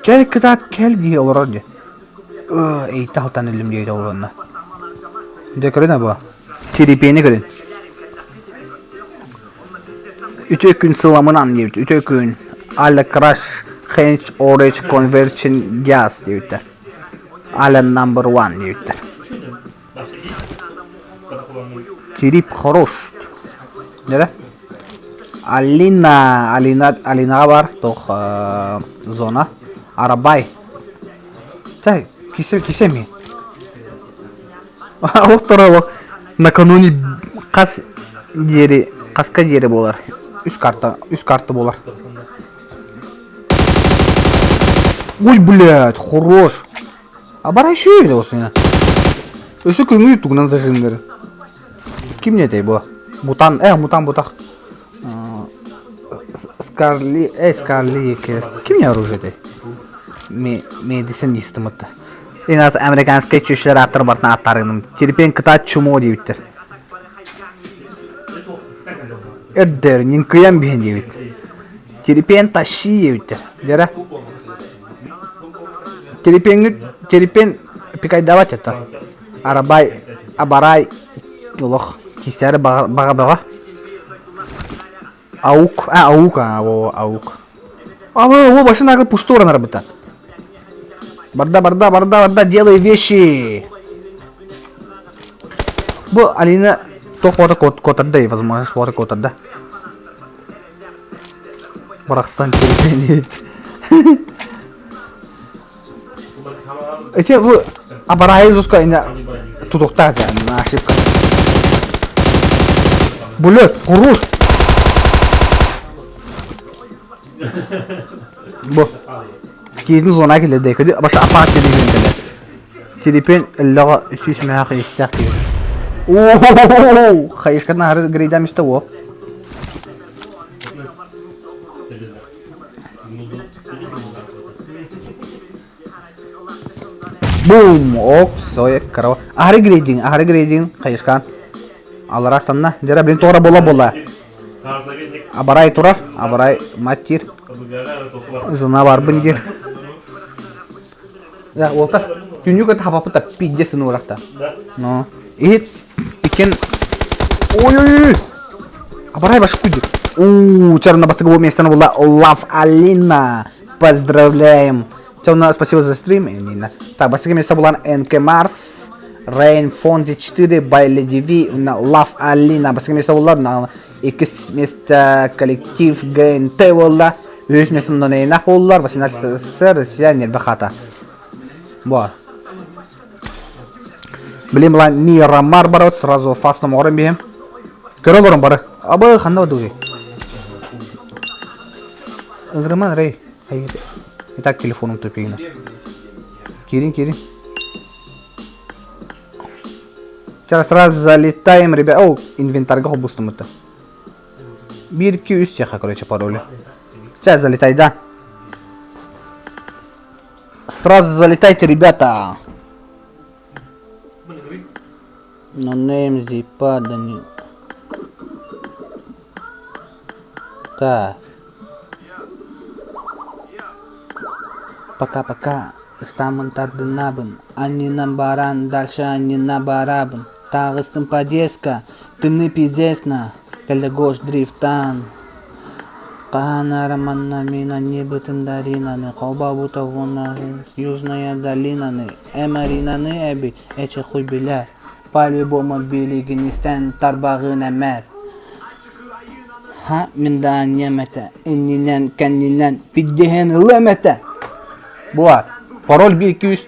Кел катат, кел дие олар де. Эйта халтан илим дейді оларына. Де көрін бу? Терепейни көрін. Ütö sılamınan diyor. Ütö gün alla crash change orange conversion gas diyor. Alla number 1 diyor. Kirip хорош. Nere? Alina var toh zona. Arabay. Çay kise mi? Oktara накануне kaska yeri bolar. Üst kartı bolar. Ой, блядь, хорош. Абарай şöyle olsun ya. Ösü köngü yuttuğundan zajınları. Kim ne dey bu? Mutan butak. Scarly, Kim ya orужие dey? Medicine yistim ota. En az amerikanskiy çüşler atır bartna attarıным. Терпен кыта чумо дейбиттер. Эрдер нинкыям бен дейбит. Терпен таши дейбиттер. Жара. Терпен пикайдават ята. Арабай, абарай, улох кистері бага. Аук, аук. О, башына агыл пушты оранар быта. Барда, делай вещи. Бу Алина то фото котарда и возможность фото котарда. Барахсан терпен. Эти вы абарай зуска ина тудукта на ошибка. Булет, куруш. Бу. Кидин зона келди. Кеди баша апат келди. Терпен лага сүз мага истак. О, хайшкана хар грейда миставо. Boom, ok, soy karo. Ahri grading, хайшкан. Алара санна, жара бен тора бола. Абарай турар, абарай маттир. Зына бар бинге. Ya, olsa günlük at hava pıta piddesin uğrakta. No. Iken. Ой. Абарай баш куди. Чарна басыгы бұл местаны была Love Alina. Поздравляем. Спасибо за стрим, Нина. Так, басыгы места была НК Марс. Rain Fonzi 4 by Lady V на Love Alina. Басыгы места была на X места коллектив ГНТ была. Өз местында нейна боллар. 18 СССР, Россия, Нербахата. Бар. Білем ла Мирамар бар, сразу фастом орын бейм. Көрі орын бары. Абы қанда өдуге. Игрыман рей. Итак, телефоным тупигна. Кирин. Сейчас сразу залетаем, ребят. О, инвентарга хобустым это. 1-2-3 теха, короче, пароли. Сейчас залетай, да. Сразу залетайте, ребята. No name зипа, да не. Так. Пока. Стамын тардынабын. Они на баран, дальше они на барабын. Тағыстым подеска, тымны пиздесна. Кәлі гош дрифтан. Қана романна мина не бытын даринаны. Қолба бута вона южная долинаны. Эмаринаны әбі, әче хуй білер. По-любому билигіністен тарбағын әмәр. Ха, миндан немәті. Иннинен, кәннинен, пиддеген ылымәті. Бұлар. Пароль 1-2-3.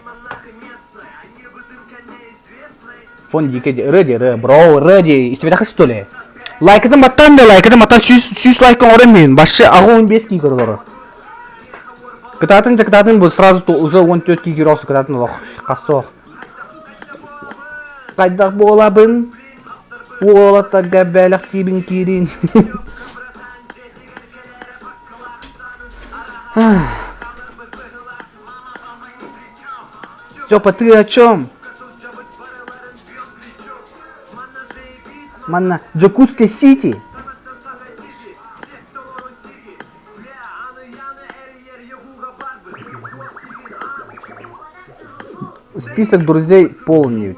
Фон дикеди. Ready, bro, ready. İstemedeki что ли? Лайкадан маттан 100 лайкан орын мен. Башы ағы 15 кей көрілері. Кытатын бұл сразу уже 14 кей көрілері кытатын олық. Қасы оқ. Қайдақ болабын. Олата гәбәлік тибін керін. Степа, ты о чем? Манна, Джокутский Сити. Список друзей полный.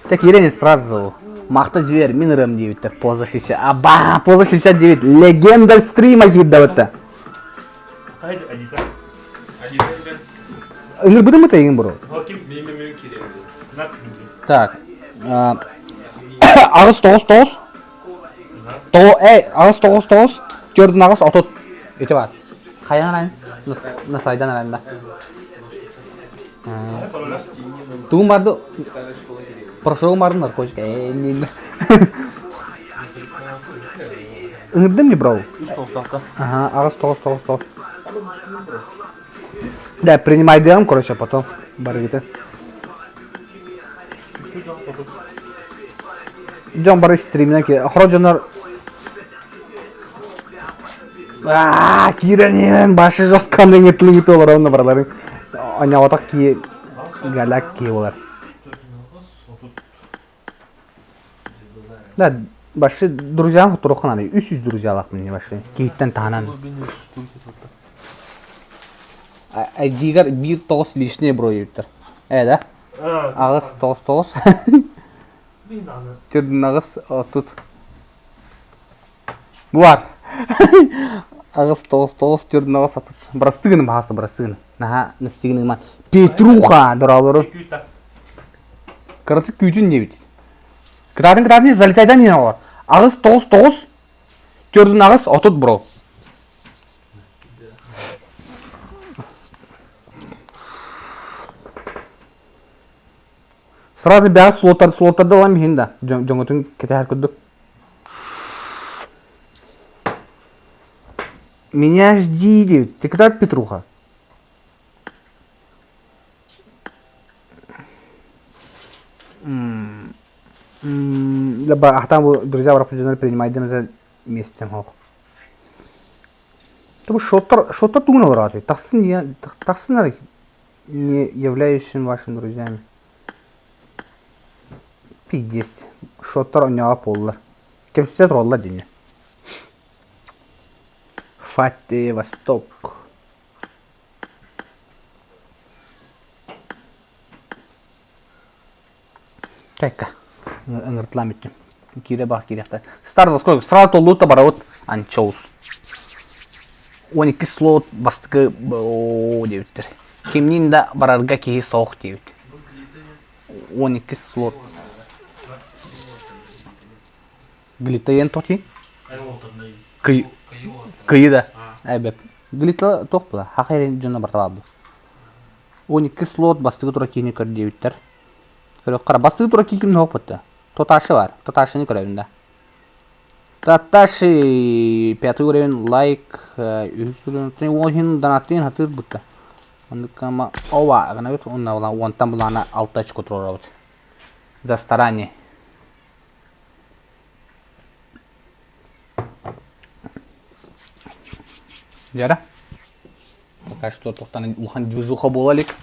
Так, Еленин сразу. Махта зверь, минером 9, поза 60. Аба, поза 69. Легенда стрима гидда. Ыңыр бұды мұта ең бұру? Так. Ағыз 9. Ағыз 9. Көрдің ағыз 30. Өте бар. Қайдан арайын? Насайдан арайында. Туғын барды. Прошоғын бардың наркотик. Ыңырдым не брау? Ағыз 9. Да, принимай дем, короче, потом барыгиты. Идем бары стримнеки. Хроджонар Киренен башы жосканын метилингит олар онна бараларын. Anya отак ки галак ки олар. Да, башы друзьям турухнаны 300 друзьялак мен башы. Кейттен танан. Дигар 1.9 лишний броюттар. Да? Агыс 9.9. Түрдүн агыс тут. Буар. Агыс 9.9 түрдүн агыс тут. Брастыгын баасы брастыгын. Наха настыгын ман. Петруха доралары. Караты күтүн не бит. Крадын залетайдан не бар. Агыс 9.9 түрдүн агыс отут бро. Сразу бяс слотарды алам хинда. Жоңотун кетер күдүк. Меня жди, ты когда Петруха? Либо там друзья в рапорте принимают это вместе. Ты что-то думал разве? Таксын не являющим вашими друзьями. Пиздец. Что-то у него поллар. Кем сидят ролла день. Фати Восток. Так-ка. Ыңыртылам еттім. Кире бақ керекті. Старда сколько? Сразу толуыта бара вот анчоус. 12 слот бастығы деуіттір. Кемнен да барарға кейі соғық деуіт. 12 слот. Глитаен тоқи? Кıyı da. Evet. Glitla toqpula. Haqayren jonna bartababı. 12 slot bastığı tura kiyini kör deyitler. Kör qara bastığı tura kiyin noqpatda. Totaşı var. Totaşını körevinde. Totaşı 5 uровень like üstüne oyun donatın hatır butta. Ondukama ova gana bit onna on там булана 6 очко турабыт. За старание. Яра. Пока что тоқтан улхан движуха болалик.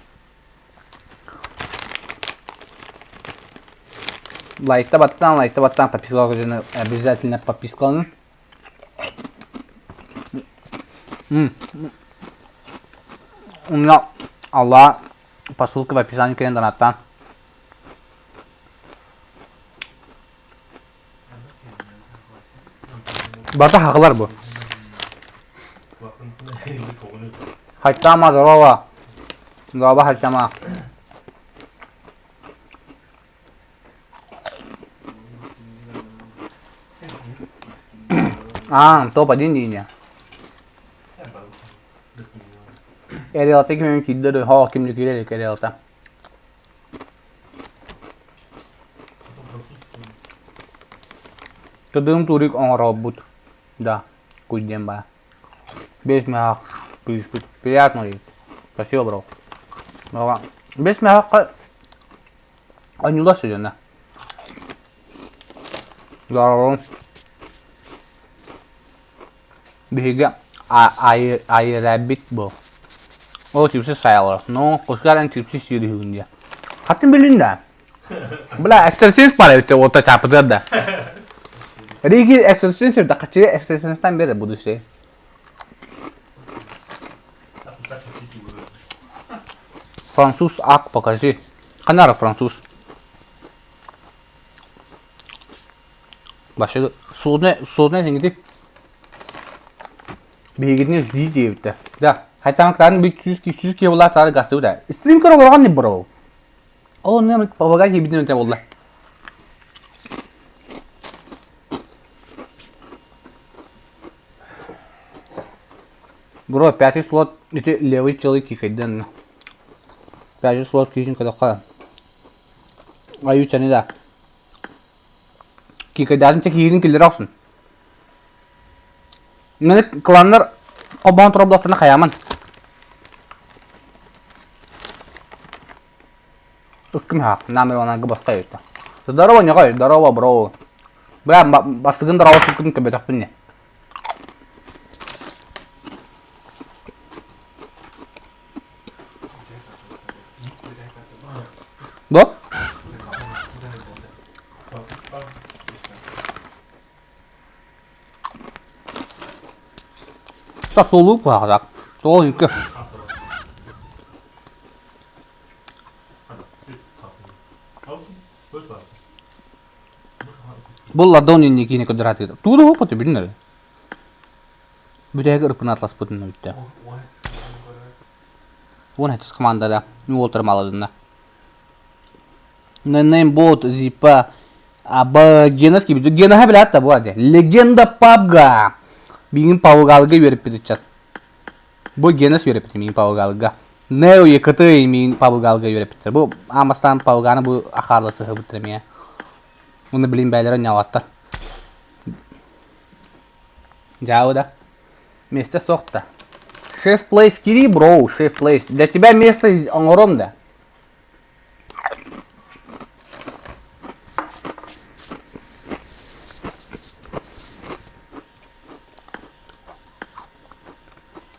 Лайкта баттан, подписалға жена обязательно подписканы. У меня Алла по ссылке в описании к донаттан. Бата хақлар bu. Haçlama здорово. Здорово haçlama. Топ-1 линия. Эриалта кимем киддери, ха кимди кирелик Эриалта. Тудым турик он робот. Да, кудем ба. Без мяк. Приятно ли? Спасибо, бро. Без мяка. Анюла сегодня. Здорово. Бига ай раббит бо. О, чипсы сайлар. Но кускарен чипсы сири хундия. Хатын билинда. Бля, эксерсис пара бите ота чапыдырда. Риги эксерсис да качы эксерсистен бери будущее. Француз ак покажи. Канара француз. Başı soğuduna gidip bir gidin izleyi diye bitti. Da, hayatım kadar bir 200 kilo var tarih gazete uda. İstediğim kadar olan ne bro? Oğlum ne babagar gibi bir yöntem oldu. Bro, 5 slot itu level çalı kikaydan. 5 slot kikin kadar kadar. Ayu çani da. Kikaydan çek yiyin killer olsun. Millet klanlar koban torablatına kayaman. Iskım hak, namir ona gıbas kayıtta. Здорово, не кай, здорово, бро. Бля, бастыгын дырауы сүкін көбетақ біне. Так, то лук так. То инка. Бұл ладонин не кейіне көдір атыды. Туды опыты білінер. Бүтәгі ұрпын атлас бұтын өтті. Оны әтіс командада. Не отырмалыдың. Нэнэм бот зипа. Аба генаски биду. Генаға білі атта бұл әде. Легенда пабга. Бігін пауғалыға өріп беді чат. Бұл генас өріп беді мейін пауғалыға. Нео екіті мейін пауғалыға өріп беді. Бұл амастан пауғаны бұл ақарлысы ғыбыттыр мейін. Оны білейін бәлері не алаттар. Жауы да. Месте соқты. Шеф плейс кири, броу, шеф плейс. Для тебя место оңырым да.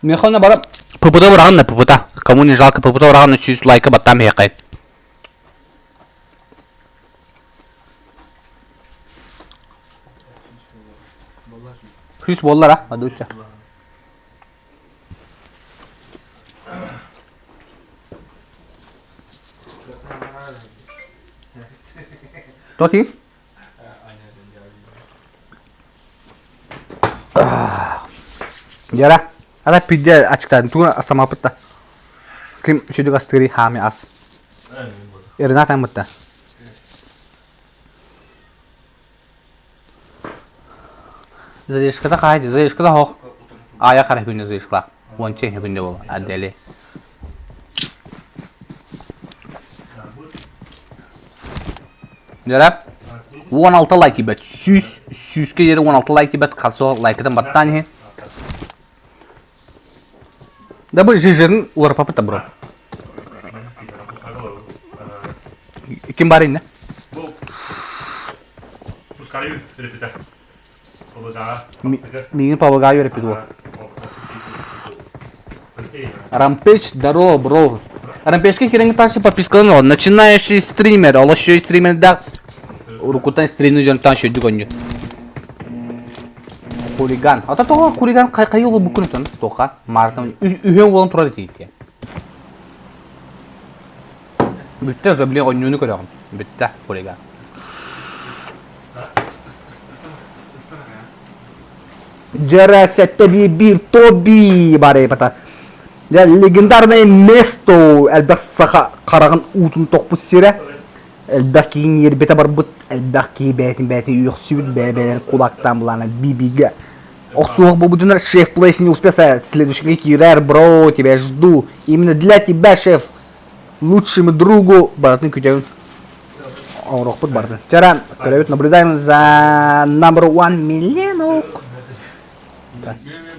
Механа барып, пупыта бұрағын да пупыта. Кому не жалко пупыта бұрағын 300 лайка баттам хеқай. Хрис боллар, а? Адуча. Тоти? Jara, ada pizza açıktan. Tuğun asama pıtta. Kim şudu gastırı hami as. Erinatan pıtta. Zayiskada kaydı, zayiskada hoq. Aya kara hübünde zayiskla. Onçe hübünde bol, adeli. Jara, 16 like ibet. 100 ke yeri 16 like ibet. Kaso like'dan battan he. Da bu jijin ular papıta bro. Kim bari ne? Мини помогаю репету. Рампеч, здорово, бро. Рампечки херенги таши подписка, но начинающий стример, а еще и стример да. Рукутан стример жан тан шеди гоню. Хулиган. А то хулиган кай yolu bu күнтен тока. Мартан үйен болон турады дейт. Бүтте жабле гонюны көрөгөн. Бүтте хулиган. Jara sette bir Tobi bare pata. Ya legendarное место elbette karağın utun tokpus sire. Elbette yer bete barbut elbette betin yuxsud bebeler kulaktan bulana bibiga. Охсух бабудинар шеф плейс не успеется следующий клики рэр бро тебя жду. Именно для тебя шеф лучшему другу братный кутян. Орохпут братный. Вчера наблюдаем за number 1 миллионок.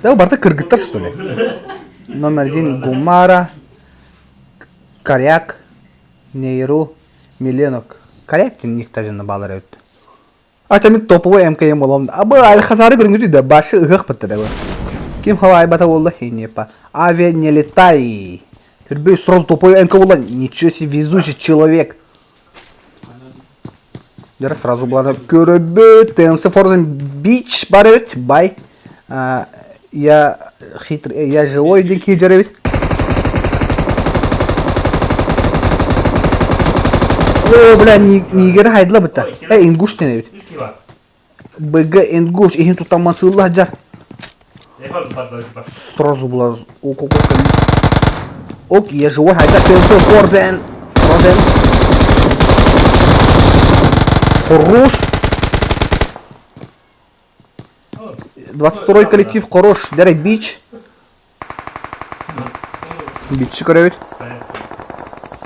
Да, у Барта кыргыттар, что ли? Номер 1 Гумара, Коряк, Нейру, Миленок. Коряк никтажын балар өтті. Атамин топовый МКМ боламды. Абы Аль-Хазары көріңізді да башы ұғық бітті да. Кем хава айбата болды? Хейнепа. Авиа не летай. Түрбей сразу топовый МК болан. Ничего себе везучий человек. Дәрі сразу бұланы көрібі. Тенсы Форзен Бич бар өт. Бай. Я хитрый, я живой дикий джаревит. О, бля, нигер хайдла быта. Ингуш не ведь. БГ ингуш, ихин тут там масылла джар. Сразу была. Ок, я живой хайдла. Пенсил Форзен. Хорош. 22-й коллектив хорош. Дәрі бич. Бичі көрәует.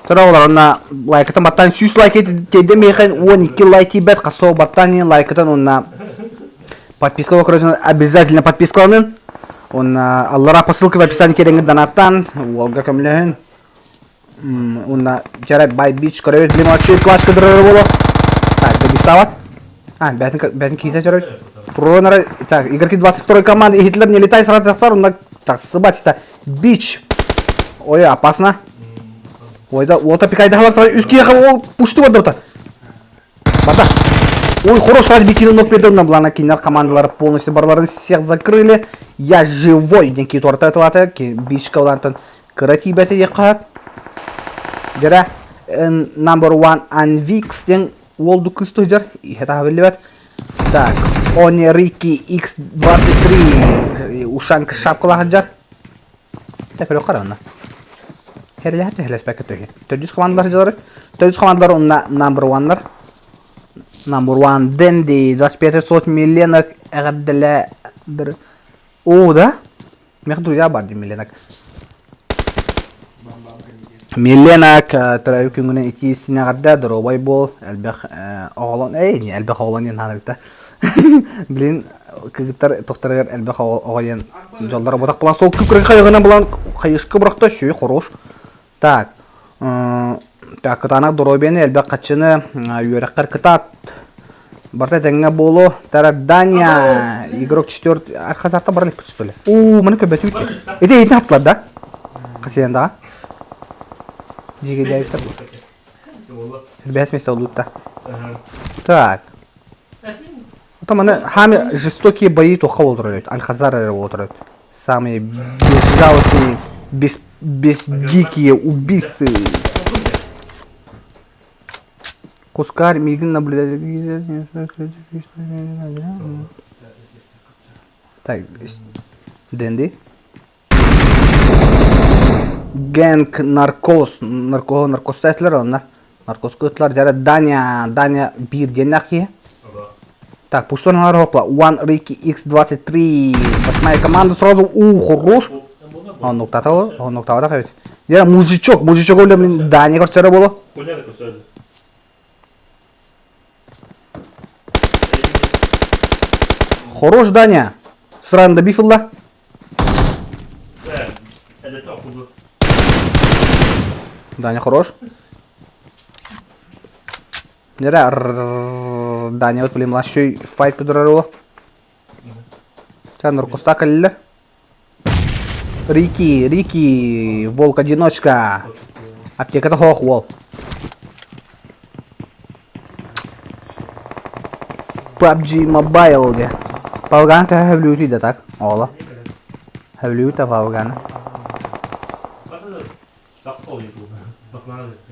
Sıra olar ona like'tan battan 100 like tede meyken 12 like бәт қасау баттан лайкатан ona подписка вокруг обязательно подпискаланын. Ona Аллара по ссылке в описании кереңі донаттан. Волга көмлеген. Ona жарай бай бич көрәует. Блин, очей класс кыдырыр болу. Так, добистават. Бәтін кейте жарай. Тронера, так, игроки 22-й команды, и Гитлер не летай сразу захсар, он так, сыбать, это бич. Ой, опасно. Ой, да, вот опекай, да, сразу, үске ехал, о, пушты вот это. Бата. Ой, хороший разбитый ног передо мной, кинер командалары полностью барларын всех закрыли. Я живой, деньги торта этого ки бичка улантан карати бете якат. Жара number one Anvix ден волду кыстойдер. Это хабелебет. Так, он Рики X23 ушанка шапкалахаджар. Так, переходим. Херлят хелес пакетоги. Төдүс командалар жары. Төдүс командалар на number one. Number one Денди 25 миллионок гаддала. О, да? Мехду я бади миллионок. Миллионок тарайкунгуна ити синагадда дробай бол албах оголон не албах оголон янарыкта. Блин, кыгыттар токтаргар албах оголон жолдор ботак план сол күкрөк кайгына булан кайышкы буракта шүй хорош. Так. Так, кытана дробени албах качыны юраккар кытат. Барта теңге болу тарадания игрок 4 архазарта барлык что ли. Мына көбөтү үтө. Эте атлады да. Касыянда. Диге жайса. Бес место лутта. Так. Там она хами жестокие бои то холодроют. Аль-Хазары работают. Самые безжалостные, бездикие убийцы. Кускар мигн наблюдатель. Так, Дэнди. Гэнг наркос, наркосетлер онна. Наркоскотлар жара Дания бир генахи. Так, пуштонар хопла. One Ricky X23. 8-я команда сразу. Хорош. Он ноктава да, ведь. Я мужичок блин, Дания корчера было. Хорош, Даня. Сразу добифилла. Даня хорош. Даня вот блин, еще файт подорвало. Сейчас наркоста калили. Рики, волк-одиночка. Аптека-то хохвол. PUBG Mobile где? Павган-то хавлюти, да так? Ола. Хавлюта павган.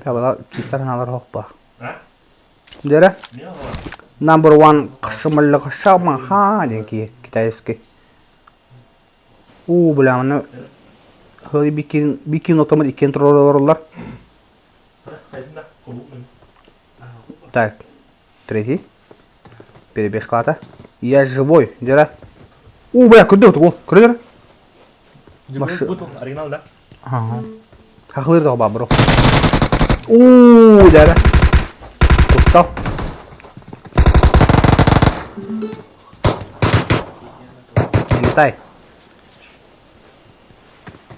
Кабала китар налар хоппа. Дера? Number one кашмалла кашама ха деньги китайский. Бля, мына хали бикин отомат икен тролларлар. Так, третий. Перебеж клата. Я живой, дера. Бля, куда ты? Куда? Оригинал, да? Ага. Хахлыр да бабро. Дера. Устал. Летай.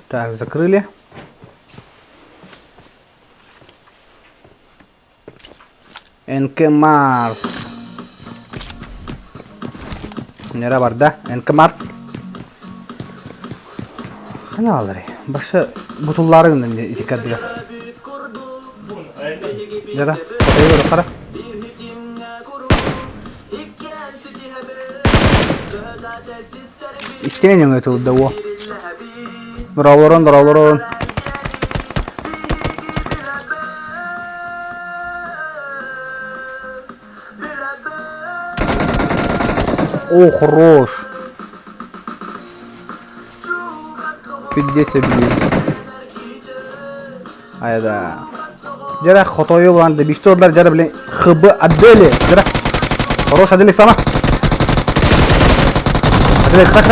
Так, закрыли. НК Марс. Нера бар да? НК Марс. Хана алары. Башы бутулларын эмне итикадыга. Нера, кайгы кара. Истенен это удово. Дравлорон. О, хорош. 50 блин. Айда. Жара хотою булан да бишторлар жара блин хб адели. Жара. Хорош адели сама. Адели как.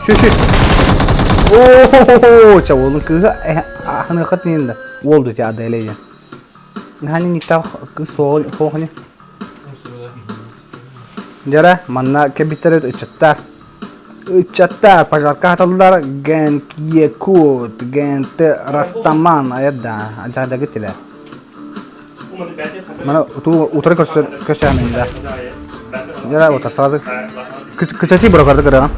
Шу. О, чавол кыга ахны хатнинда. Волду те адели. Гани не так кысол хохни. Жара манна кебитерет Чаттар пожарка аталдар Гэнк Якут, Гэнк Растаман аядда ажада гитиле. Мана утары көшәмендә. Жара вот сразу кычати брокарды кыра.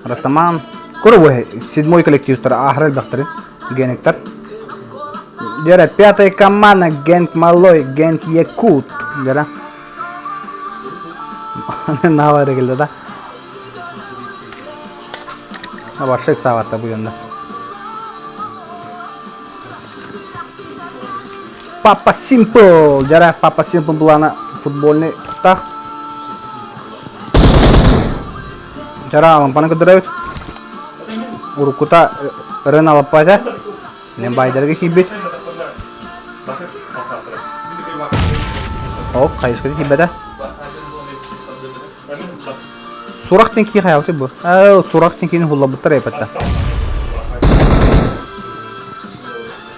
Растаман Куровой, 7-й коллектив Ахрель Бахтары, Генектар. Жара 5-я команда Гэнк Малой, Гэнк Якут, Jara. Ne var geldi da. Başka savaşta bu yönde. Papa Simple, jara Papa Simple bulana futbolni tutak. Jara lampana kederet. Urukuta Rena apa aja? Yang bayar lagi hibit. Oh, kayak sekali hibit dah. Surak tinggi kayak apa bu? Oh, surak tinggi ini hula betul ya peta.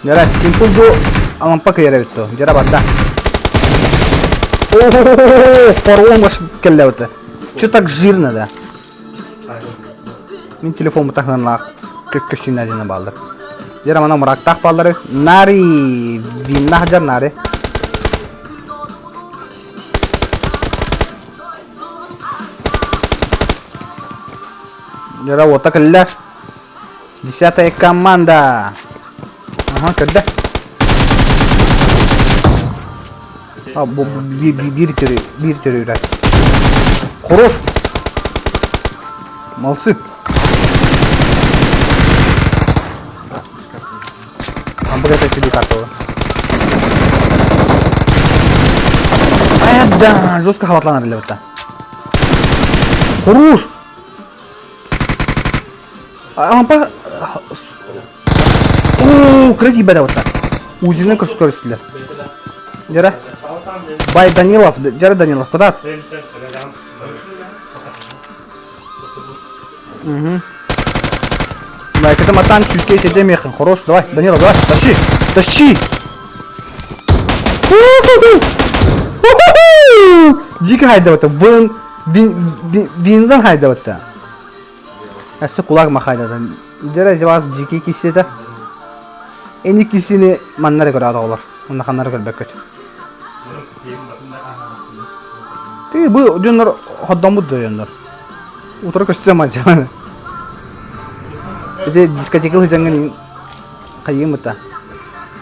Jara Simple bu. Lampa kaya itu, jara bada. Oh, порвал кelle это. Что так жирно, да? Мен телефон мутахнан лак, как кашина дина балдар. Жара мана мурактах балдар, нари, винна жар нари. Жара вот так ля. 10-я команда. Ага, когда? А, bir terör. Хорош. Молодцы. Обгадайте себе карту. Да, жестко хватланар для этого. Хорош. Лампа. О, крыги беда вот так. Узины как скорость для. Jara. Bay Danilov, Jara Danilov, куда? Давай, к этому там чуть-чуть тебе механ, хорош, давай, Данилов, давай, тащи! Дико хайдаватта, виндан хайдаватта. Асы кулак махайдаватта. Jara жаваз дики кисета. Эни кисини маннары көрады олар. Онда ханнары көрбөк көт. Ты bu jönler haddam bu jönler. Утро көстем ача. Эти дискотекалы жаңган кайым та.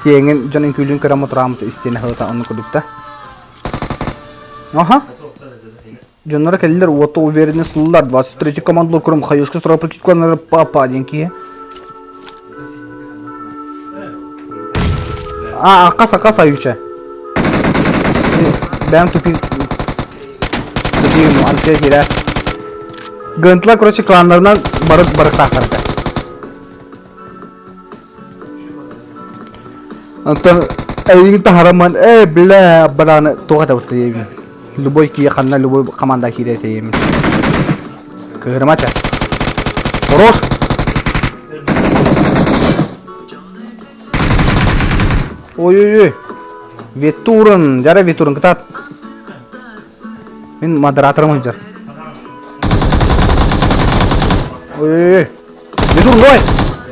Кеңен жонын күлүн көрөм отурамыз истене хата аны кудукта. Аха. Жонлар келдер ото уверенный суллар 23 командалар көрөм хайышкы сұрап кеткенлер папа денки. Каса юча. Бәм тупик. Тупик антия кира. Гынтла, короче, кландарынан барык тақтарды. Антон, әйгін тахараман, бля, бараны тоғата өтті ебін. Любой кие қанна, любой команда кире ебін. Кығырмача. Хорош. Ой-ой-ой. Ветурын, жара ветурын кытат. Мен модераторым жар. Ой-ой-ой. Ветурын давай.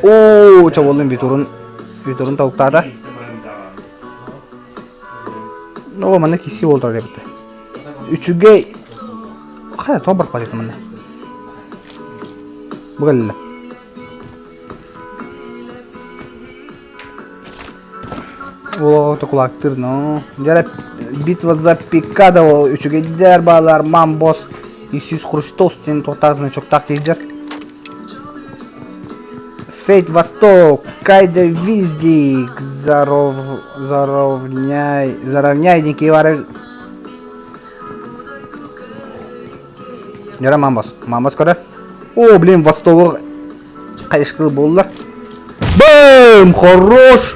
Ооо, чаболдың ветурын тауықтады. Оға мана киси болдыр депті. Үчіге қайда тоғ барып қалайды мана. Бұғалылы. О, кулактыр, но. Жара битва за Пикадо, үчіге дидер балар, мамбос, Иисус Христос, тен тоқтағызын чоқтақ дейдер. Фейт Восток, Кайда Виздик, заровняй, неки вары. Жара мамбос көрі. О, блин, Востогы қайышқылы болдылар. Бэм, хорош!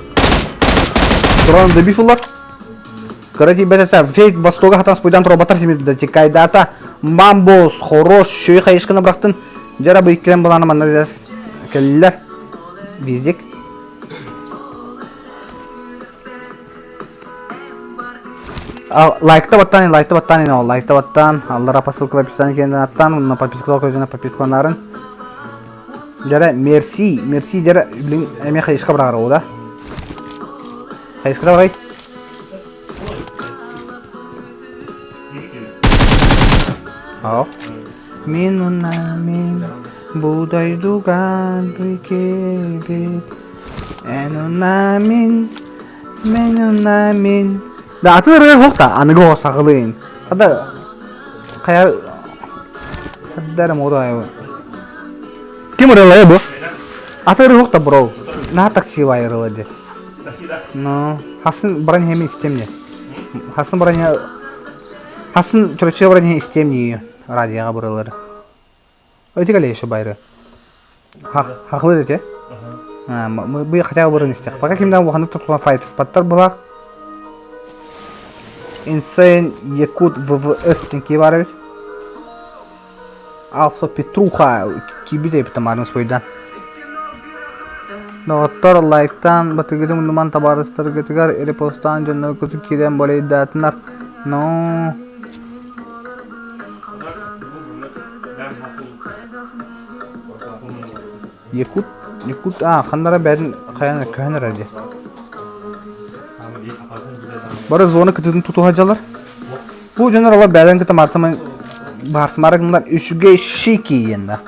Тұран добив олар. Короче, бәтәсә, Фейт Востога хатан спойдан тұра батар семеді. Текайда ата, мамбос, хорош, шөй қайышқыны бірақтын. Жара бұл екілен боланы маннар кәлілер. Виздик. Лайкта баттан. Аллара посылка в описании кенден аттан. На подписку на подписку нарын. Жара, мерси, жара, блин, әме қайышқа бірағар ол да. Қайышқыда барай. Ау. Мен ұнамен бұдай дуған бүкебет. Мен ұнамен Да аты ыры хокта, аныго сагылын. Хада кая хаддар мода. Ким ырылай бу? Аты ыры хокта бро. На такси вайрылады. Ну, хасын брань хеми истемне. Хасын брань Хасын чурче брань истемне радиога буралар. Өйти кале еще байры. Хакылы дете? Мы бы хотя бы не стих. Пока кимдан буханы тутула файт спаттар була. Insane Якут ВВС тинки барабит. Also Петруха кибиде битамарны спойдан. Доктор лайктан батыгыдым думан табарыстыр гытыгар репостан жөнө күтүп кирен болейдатынар. Но Якут хандара бәдин каяна көнөр ади. Бары зона кытын туту хажалар. Бу жөнөр алар бәдин кыта мартымын барсмарыгындар үшүгө шики енда.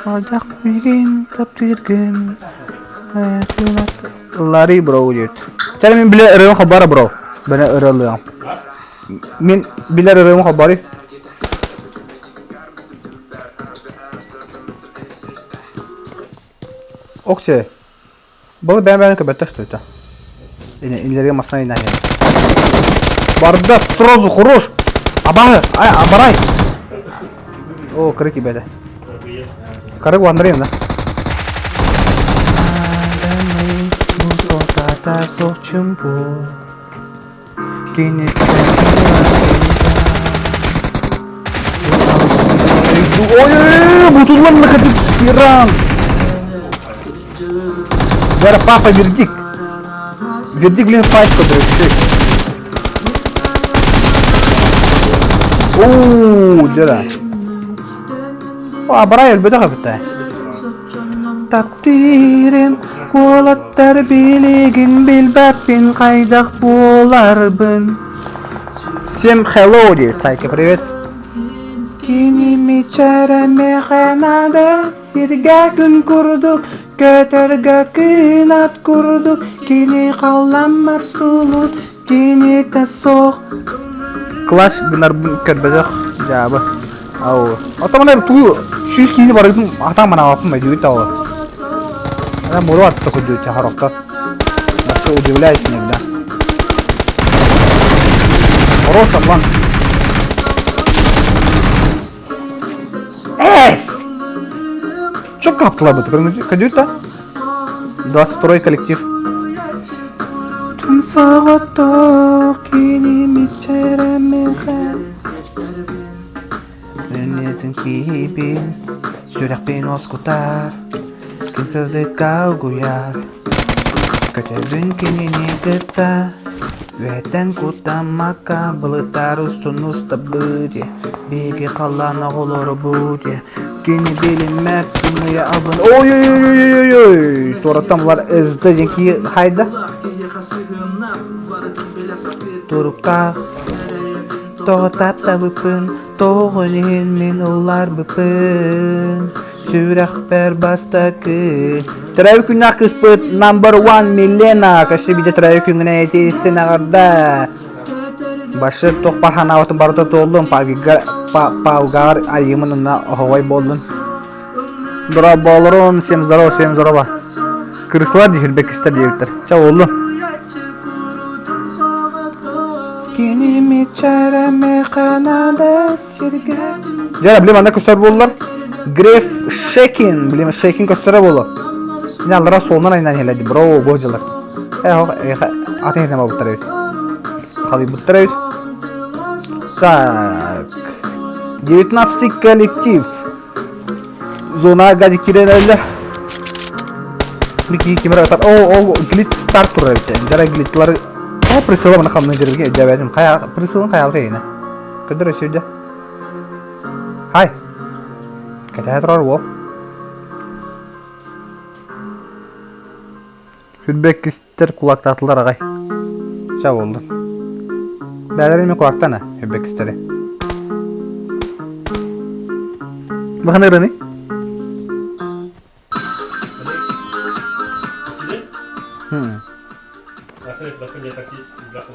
Ажак бирин таптыргын. Лари бро дит. Тәле мен биле ырым хабары бро. Бана ырылыгым. Мен биле ырым хабары. Оксе. Бұл бән көбәтті что-то. Илерге масына инайын. Барда сразу хорош. Абарай. О, крыки бәді. Карыг вандырайын да. Ой, бутулан накатып тиран. Зараз папа вердикт. Вердикт, блин, файт подает. Ооо, да. Абарай өлбөдө капыта. Тактирим, колаттар билигин билбеппин кайдак боларбын. Всем hello, девять, сайки, привет. Киними чареме ханада, сирге күн курдук. Көтөргө кыйнат курдук, кини калламар сулут, кини тасох. Клаш бинар көрбөдөх жабы. Ау. Атаманар туу шүш кини барыдым атам мана апым өйдү тау. Ана муру атты көдү чахаракта. Нашы удивляюсь иногда. Хорошо, план. Чё каптыла бы? Кадюта? 22-й коллектив. Önüyordun gibi sürekli oskutar kısırdı kavguyar Kötübün kinini gıta Veten kutamaka Bılıtar ustun usta bıdi Bigi kalana olur budi Kini bilinmez sınıya abın Oy Toratamlar ızdı jenki hayda Turukta Toğatata bıpın Toğulin min ular bıpın Sürekber bastakı Travikünna kıspıt number 1 Milena Kaşı bir de travikünna eti istene garda Başı toqparhan avatın barıta toğuldun Pavgar ayımınına havay boldun Dura bolurun Sem здорово Kırısılar dihilbek ister diyebilir Çav oldu Kinimi çareme kanada sirge Jara bileyim anda köster bollar Gref Shekin bileyim Shekin köstere bollar Yine allara solundan ayından heledi bro boğacalar Atın hedeme butlar evet Kalı butlar evet Так 19-й коллектив Зона гади киренелер Мики кимера атар О глит старт турар evet Jara glitlары Присылы мына қалмын жерге жабадым Присылын қай алты ені Күдір өсеуді Хай Кәтәй тұрар ол Хүлбек кістер құлақтатылар ағай Жа болды Бәлер еме құлақтана Хүлбек кістері Бұқын ұрыны Bakın ya taktik.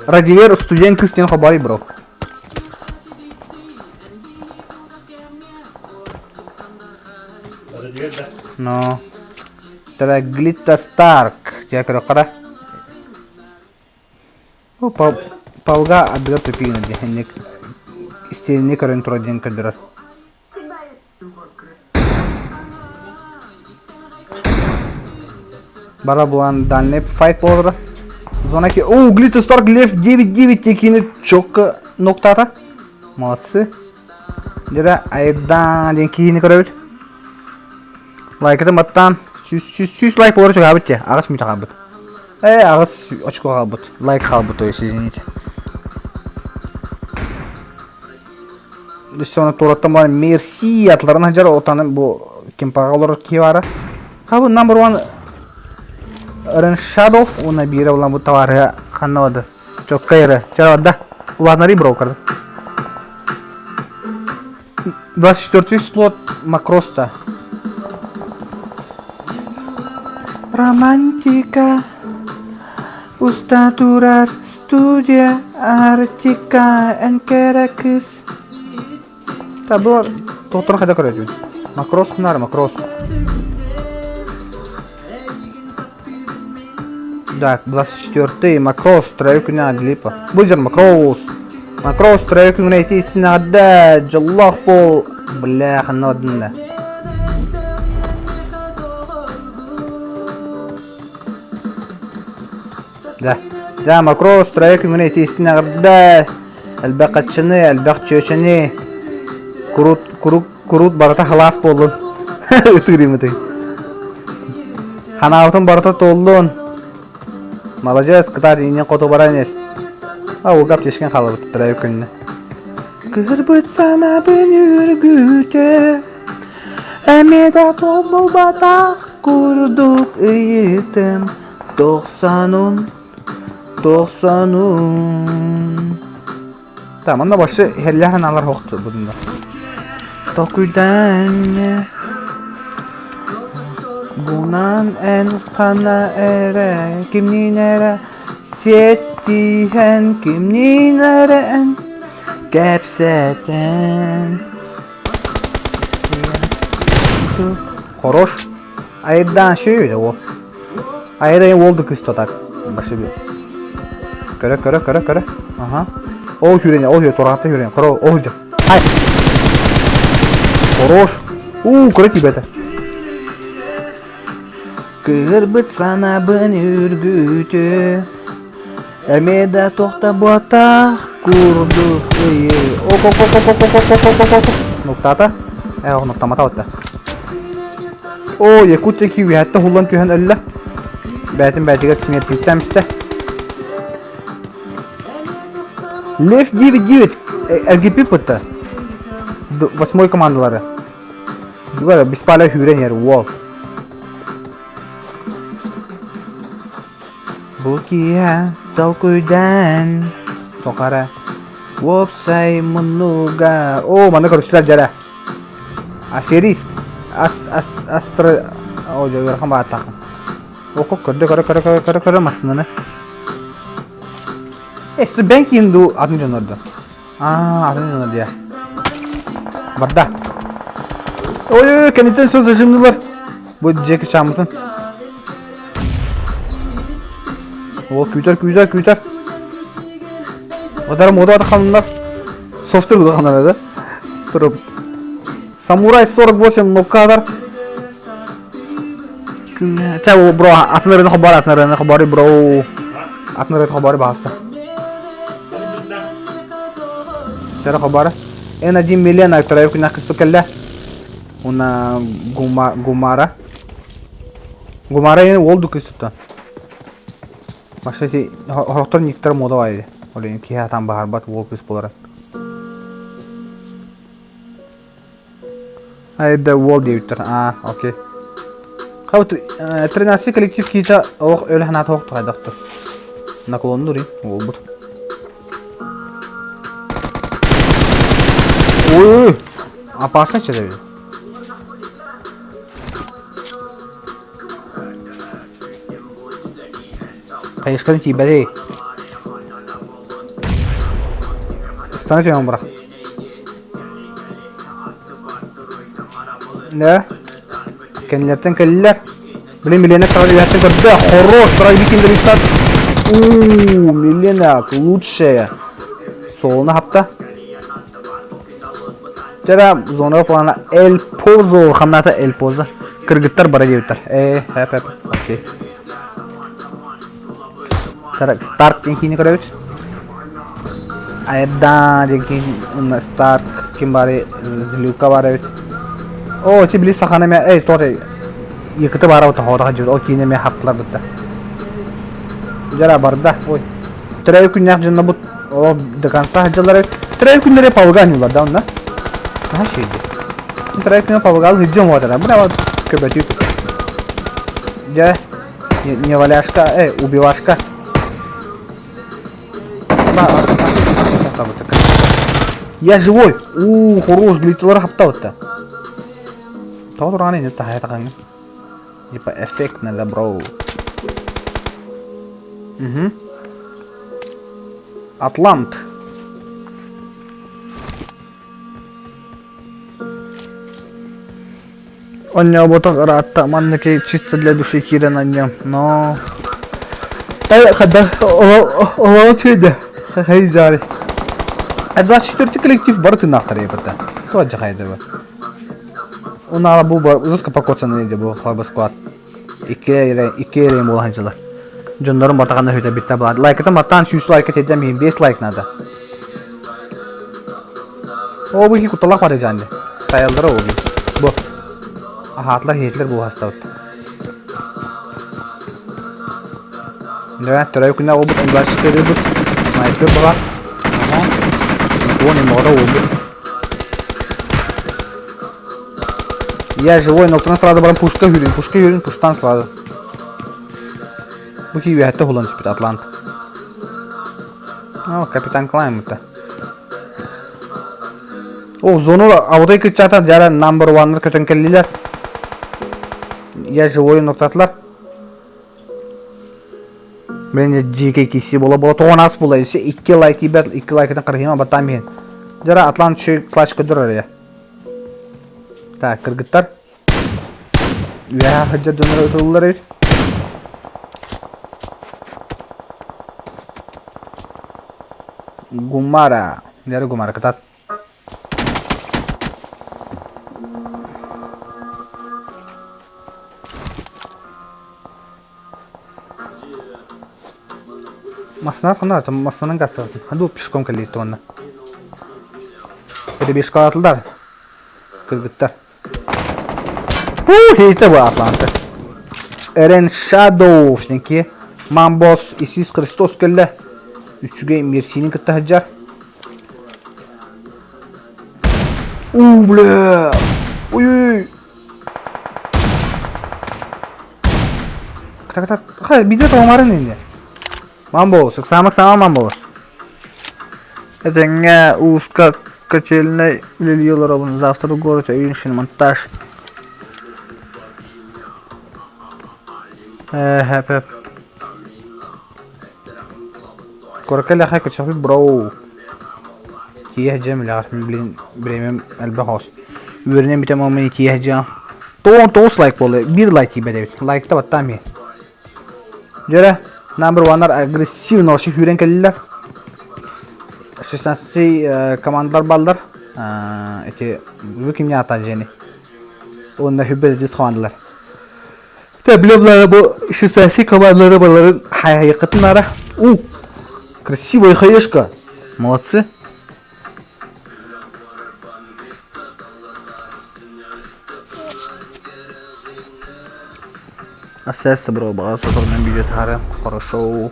Радивер студент Кристиан Хабари, бро. No. Тара Глита Старк. Я кара. О, пауга адга тупина дехник. Истинный корен труден кадр. Барабулан данный файт полра. Зона ки. О, Глита Старк лев 9-9 текini çok noktata. Молодцы. Жара айдан ден кийини көрөбүт. Лайкты маттан 100 лайк болор чыга бит. Агыс мыта кабыт. Агыс очко кабыт. Лайк кабыт то извините. Десона тураттаман мерси атларына жара отаны бу ким пагалар кибара. Кабы number 1 Рен Shadow уна бира улан бу товары каннады. Çok кайры. Жарада. Уланары брокер. 24 слот макроста. Романтика. Usta durar stüdyo artika en kerakız. Tabi doktor kada koyuyor. Makros bunlar makros. Так, 24 макрос тройку не отлипа. Будем макрос. Макрос тройку найти надо. Джаллах пол. Бляха надо. Да, макрос тройку найти надо. الباقتشني الباقتشوشني كروت барата خلاص болдун. Өтүрүмүтөй. Ханаутун барата толдун. Молодец, кстати, не кото баранес. О, гаптешкен халыбыт трай күнүнө. Кырбыт сана бөнүргүтө. Эмеда тобул батак курдук ыйытым. 90. Tamam da başı herlahan alır hoqtu bunda. Tokuydan bunan en kana ere kimnin ere settihen kimnin ere en gepseten. Хорош. Aydan şey o. Aydan oldu kız tatak. Başı bir. Kara. Aha. O hürene, o hürene, torahatta hürene. Kara, o hürene. Hayır. Хорош. Kara kibete. Kırbıt sana beni ürgütü. Emeda tohta botak kurdu. Ok. Noktata. Noktamata hatta. O Yakut'taki hatta Hullan tühen Allah. Bәтин бәтигә смерть итәмсте. Лев 9-9. ЛГП пытта. 8 командалары. Бугара беспалай хүрен яр. Вау. Бу кия толкуйдан. Сокара. Вопсай мнуга. О, мана көрүшләр жара. Аферист. Астра. О, жагыр хама атакын. Oku kara masını. Esto ben kindu adın canlardı. Adın canlardı ya. Barda. Oy kendinden söz acımdılar. Bu Jack'i çamutun. O küyter. Odara moda atakanlar. Software atakanlar da. Durup. Samuray 48 noktalar. Tahu bro, atnarin khabari bro. Atnarin khabari bahasa. Cara khabari. Ena 1 milyon aktara yuk nak istu kalla. Una Gumara ini oldu kistu. Maksudnya hortor niktar moda var ya. Oleh ki hatan baharbat wol kis polara. Ayda wol diyor. Okay. Кабыт тренasi коллектив кийча ох өлө ханат ох тайдактыр. Наклондури, ол бут. Ой! Опасно чедеби. Кайышкан тибаде. Kırgızistan'a diyorum bırak. Ne? Kendilerden kelliler. Bilene kadar yerden gördü. Хорош, сразу викинг рестарт. Миленак, лучшая. Soluna hapta. Jara zona plana El Pozo, hamnata El Pozo. Kırgıtlar bara deyipler. Hep. Okey. Jara Stark kini koyuyoruz. Ayda jekin Stark kim bari Zluka var evet. O çibli sakana me tore yıkıtı bara o tahora hacı o kine me haplar bitti. Jara barda oy. Trey kunyak jında bu o dekansa hacılar Trey kunere pavgan var da onda. Ha şeydi. Trey kunere pavgan hıcım var da. Bu ne var köbeti. Ja не валяшка, убивашка. Я живой! Хорош, глитилар хапта вот-то. Тот раны не тахай такан. Типа эффект надо, бро. Атлант. Он не работал рад, манники чисто для души Кира на нем, но... Хада, олатыйды. Хай жары. 24 коллектив бар тынақтар епіті. Кто жақайды бұл? Онағы бұл бар, ұзысқа покоцаны еді бұл хабы склад. Ике ерейін болған жылы. Жындарын батағанда өте бітті болады. Лайкетін баттан 100 лайкет едем, 5 лайк нады. О, бұл құтылақ бар ежанды. Сайылдыры о бұл. Бұл. Ахатлар хетлер бұл хаста өтті. Түрәй күнде о бұл ұнглашыстыры бұл. Снайпер бұға. Не могу убить. Я живой, но кто сразу брал пушка юрин, пуштан сразу. Bu gibi hatta Holland spit Atlant. Kapitan Klein это. O zonu avda kıçata jara number 1'lar kötönkelliler. Ya живой noktatlar. Bence GK2'si bola toğunas bulayışı 2 like ibet 2 like'dan kırhima batamiyen. Jara Atlant şu clash ködür araya. Ta kırgıtlar. Ya hacca döner ötürüller evet. Gumara. Jara Gumara katat. Masnar kınar, masnanın gazı. Hadi o pişkom kalite onunla. Böyle bir şkal atıldılar. Kırgıtlar. Heyte bu Atlantı. Eren Shadow. Çünkü Mambos, İsis Kristos kelle. Üçüge Mersin'in kıtta haccar. Ble. Uy. Kata. Hayır bir de tomarın indi. Мамбо, самых мамбо. Это не узко котельной Лильёла ровно завтра в городе, Юншин монтаж. Hep. Korkele hay kaçafı bro. Kiyah cem lagartım bilin biremem elbahos. Ürüne bir tamamen kiyah cem. Toğus like bolu. Bir like gibi evet. Like da battami. Jere. Number 1'lar agresif noşi hüren kelliler. 16 komandlar ballar. Eti bu kim atacağını. Onda hübbet komandlar. Tabii bu 16 komandları balların hakikatınlara. Красивая хаешка. Молодцы. Ассасса, бро, база, нам бьет хара. Хорошо.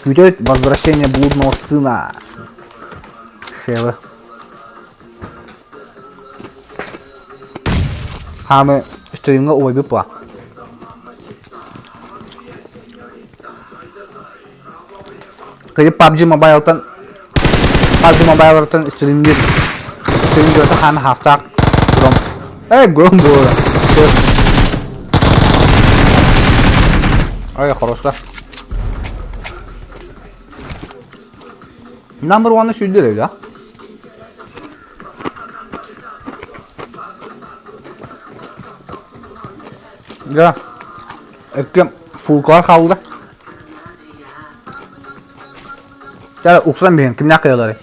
Идет возвращение блудного сына. Шева. Хамы стримга ойбы па. Kayıp PUBG Mobile'dan stream'de hem hafta Grom bu. Ay хорошо. Number one'da şuydu ya. Ya. Ekkem full car kaldı. Ya uksan benim kim ne kadar?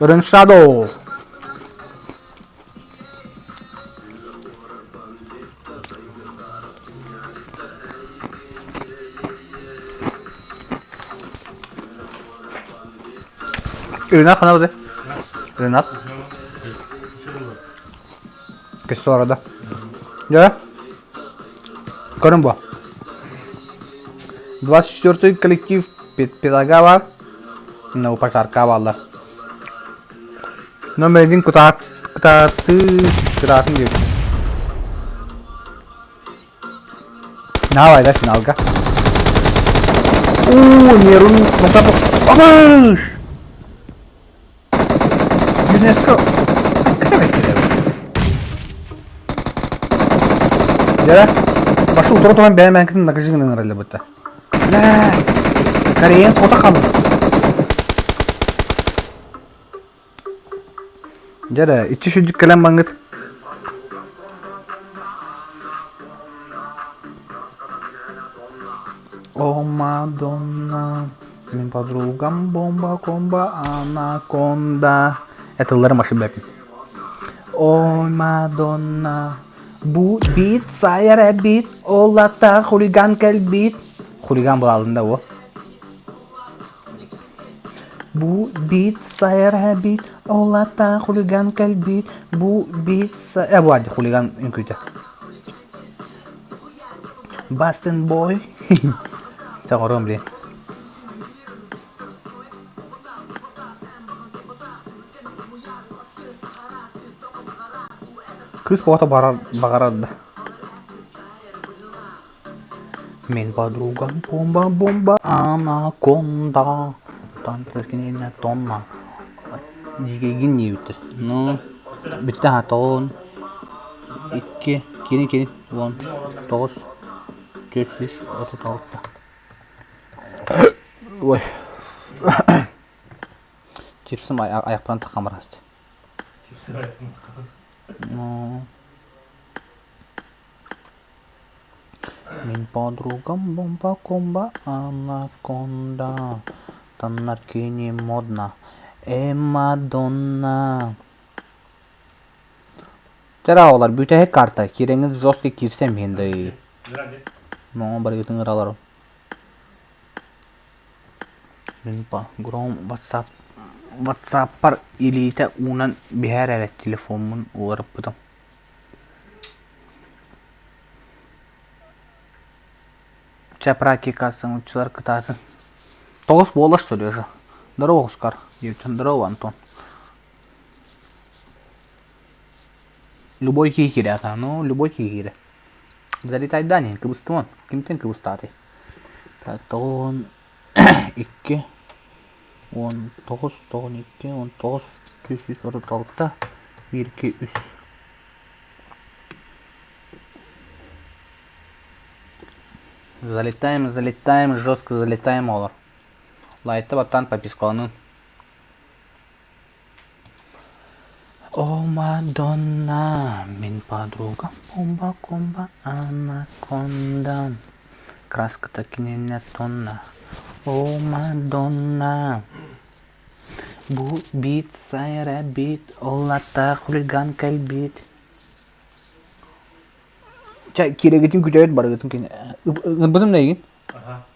Ring Shadow. Renat kana bu? Renat. Kesin orada. Ya. Karım bu. 24-й коллектив Педагава на упашарка валlar. Номер 1 kıtatın diyor. Ne havaydı finalga? Nerun nokta bu. Aman! UNESCO. Jara. Başı oturan benim benkin nakışın herhalde bu da. Ne? Kariyen kota kaldı. Jara içi şu kalam banget. Oh Madonna, min подругам бомба anaconda. Это Лера Машибек. Ой Madonna, bu beat saya beat, olata huligan kel beat. Huligan bu aldığında o. Bu beat saya beat, olata huligan kel beat. Bu beat saya bu hadi huligan en kötü. Boston boy. Sen oğlum bile. Kız kota bağırdı. Min подругам bomba anaconda. Там прикинь тонна. Жигегин не bitti. No. Bitti ha ton. 2 kini 1 9 9 36. Oy. Cipsim ayaklarını takamır hasta. Cipsim ayaklarını takamır. Min подругам bomba anaconda. Таннар кини модна. Madonna. Terağlar büte hek karta. Kirengin joske kirsem hindi. No bari gittin aralarım. Grom WhatsApp par ilite unan biher evet telefonumun uğrap budum. Çapraki kasın uçlar kıtasın. Toğuz boğulaş soruyor şu. Здорово, Оскар. Девчон, здорово, Антон. Любой кикиря, ну, любой кикиря. Залетай Дани, кыбыстымон. Кимтен кыбыстаты. Так, тоғын 2 19 тоғын 2 19 246 1 2 3 Залетаем, жестко залетаем, олар. Лайты баттан подпискаланын. О Мадонна, min подруга бомба анаконда. Краска такинене тонна. О Мадонна. Bu beat saya beat, olata huligan kel beat. Cak kira gitu kucayat baru gitu kini. Betul nggak ini? Aha.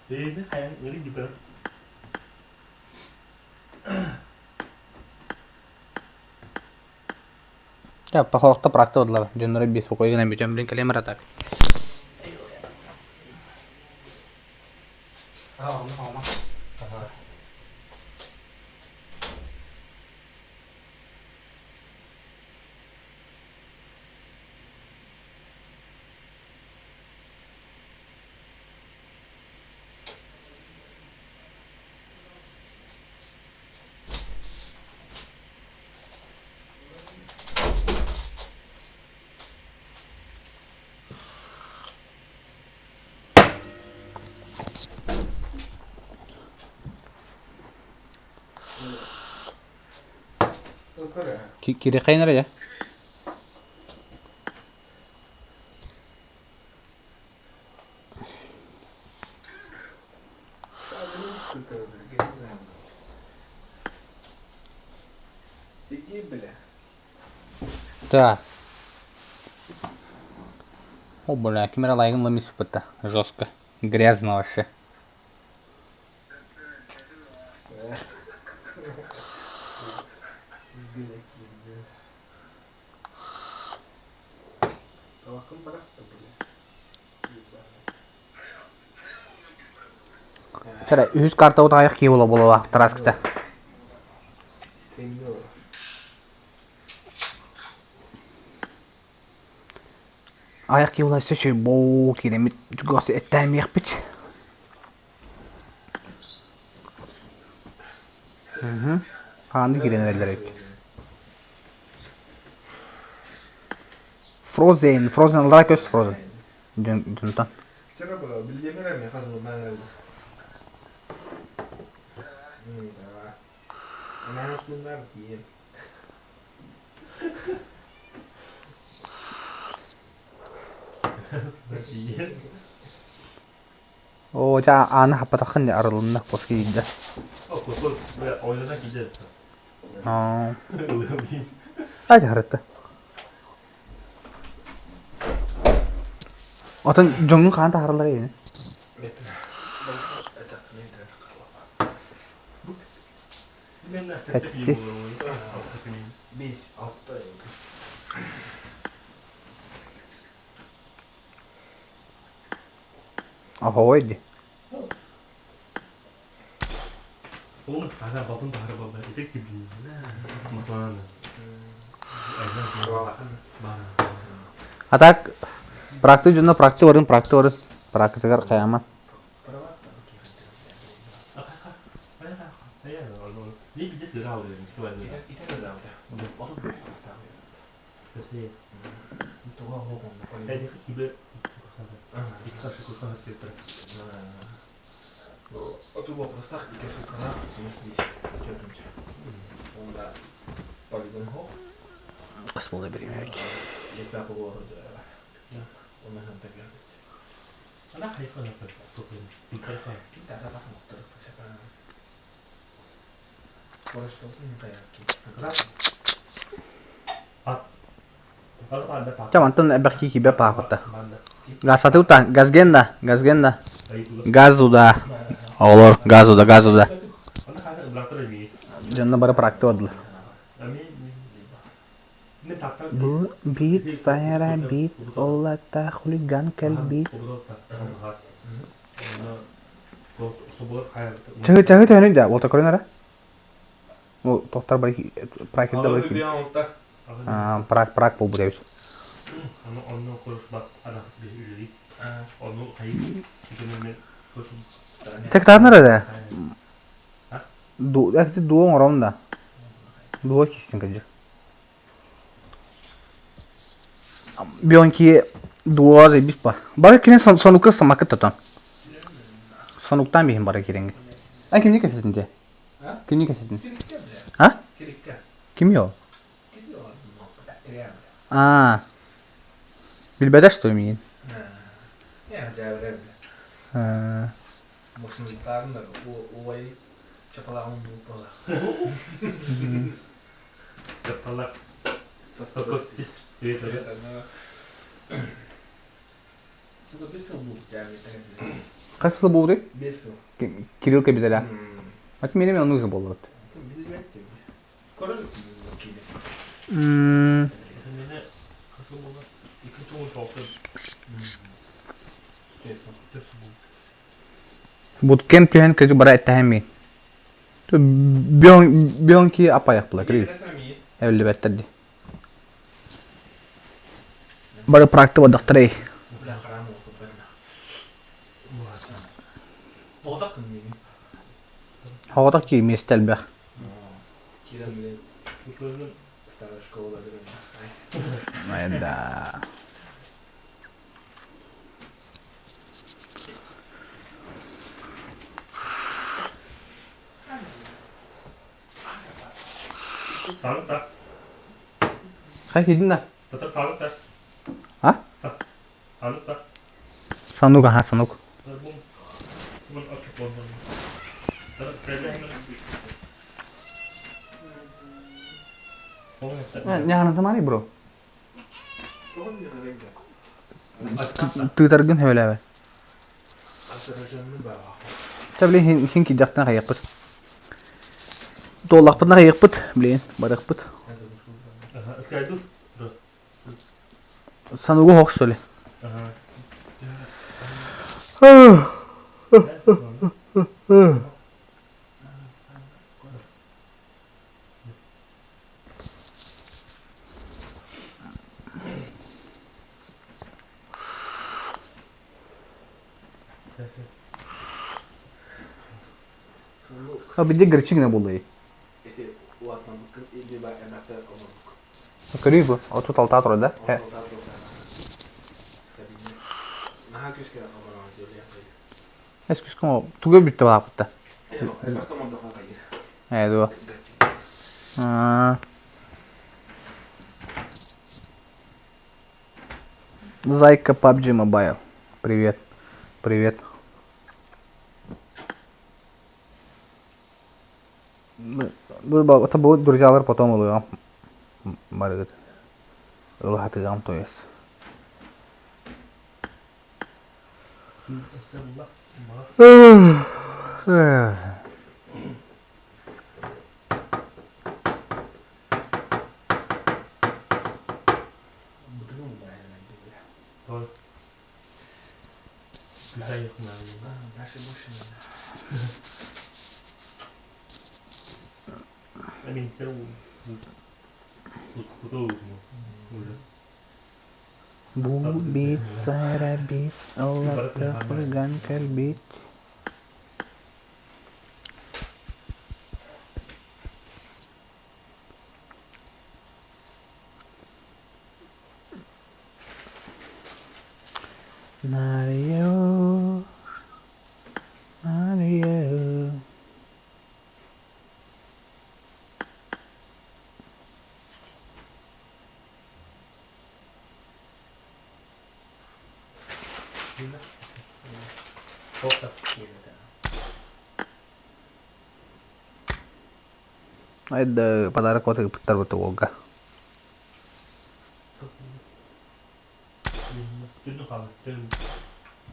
Ini kayak ini juga. Ya, pahokta praktek adalah. Jangan bis pokoknya nabi jam bring kalian meratak. Kiri kaynar ya. Так. О, бля, камера лайган ломись пыта. Жестко. Грязно вообще. Тара, 100 карта от аяқ кие бола тараскта. Аяқ кие бола сөші боу керемет жүгасы әттәм еқпіт. Қанды керен әлдер өк. Frozen olarak göz Frozen. Düntan. Çabuk ol, bildiğimi vermiyor, kazanım ben öyle. Ama aslında diyeyim. O ja ana hapatakın ya aralığında poski gitti. Ve oynanak gideriz. Hadi harita. Otun jongun kanta haraları yeni. Fettis. 5, 6 Ahoydi. Oğlum hala babın da araba var. Etek gibi. Mutfağına. Atak praktik junda praktik varın. Praktikler kayaman. Ne bir de sıra alıyor. İtalya da aldı. Onu da istiyor. Köşeye. Tuğa hoğun. Ben de gibi. İki taşı kursan hep Oturup otursak bir kez kana yemiş gördümce. Onda poligon hoğ. Kısmı da bilmiyorum. Yeter bu arada. Ondan da geldi. Ana hayvan yapar. Dikkat et. Kita ada apa motor sekarang. Kolesterol ini kayak Tamam, antın belki gibi pahatta. Gaz satı utan, gaz genda. Gaz uda. Olur, gaz uda. Canına bara praktik oldu. Bu beat sayara beat olata huligan kel beat. Çahı tane de volta koyunlara. O tohtar bari praktikte bari. Prak bu buraya. Onu bak ana bir üyelik. Onu hayır. Tek tar nerede? Dua orang da. Dua kesin kaca. Biyonki dua zebis ba. Bari kine sonukta samakı tutan. Sonuktan bihim bari kirengi. Ay kimni kesesin diye. Kimni kesesin? Ha? Kim yo? Aa. Bilbedaş toymayın. Ya devre. Musim gitarın da o ay çapalağın bu pala. Çapalak. Takos is. Evet. Bu da bir bu yani. Kaç yıl buldu? Beso. Kiril ke bidala. Ati benim yanlış mı buldu? Biz bekle. Korun ki. Yine katılmalar. İkinci oldu oldu. Bootcamp plan kerja berat tahami. Tu biong ki apa ya pula kiri? Evli better di. Baru praktik buat dokter eh. Hawa tak ki mistel bah. Kira bile. Stara şkola da. Ada. Sarı tak. Kay gidin de. Tatar sağlık da. Ha? Sağlık da. Sanuk ha sanuk. Bu açık oldu. Tatar şöyle hemen. Ne anladın mı bro? Soğan yine rengi. Tütargın öyle be. Aşırıcanını bağlı. Tabii hin kidaktan hayıpıt. Dolak pıtna hayıpıt. Bileyin badak pıt. Aha, eskay dur. Dur. Sanugu hoş söyle. Aha. Ha bir de gerçek ne bulayı. Eti uatman bakın ilgi var enakta olmadık. Kırıyor bu. O total tatro da. He. Nah keşke ama diyor ya. Esküs como tuga bitti bana pıtta. Evet, tamam da kalkayım. Evet o. Ha. Зайка PUBG Mobile. Привет. Привет. Это будут друзья, потом улыгам. Маргит. Улыгатыгам то есть. Doğru. Güzel yakınlar. Her şey boş yani. Emin ki bu mu? Bu bit sara bit Allah takılgan kalbit. Mario, Mario. Çok da. Это подарок вот и второй Волга. Dün kaldı. Dün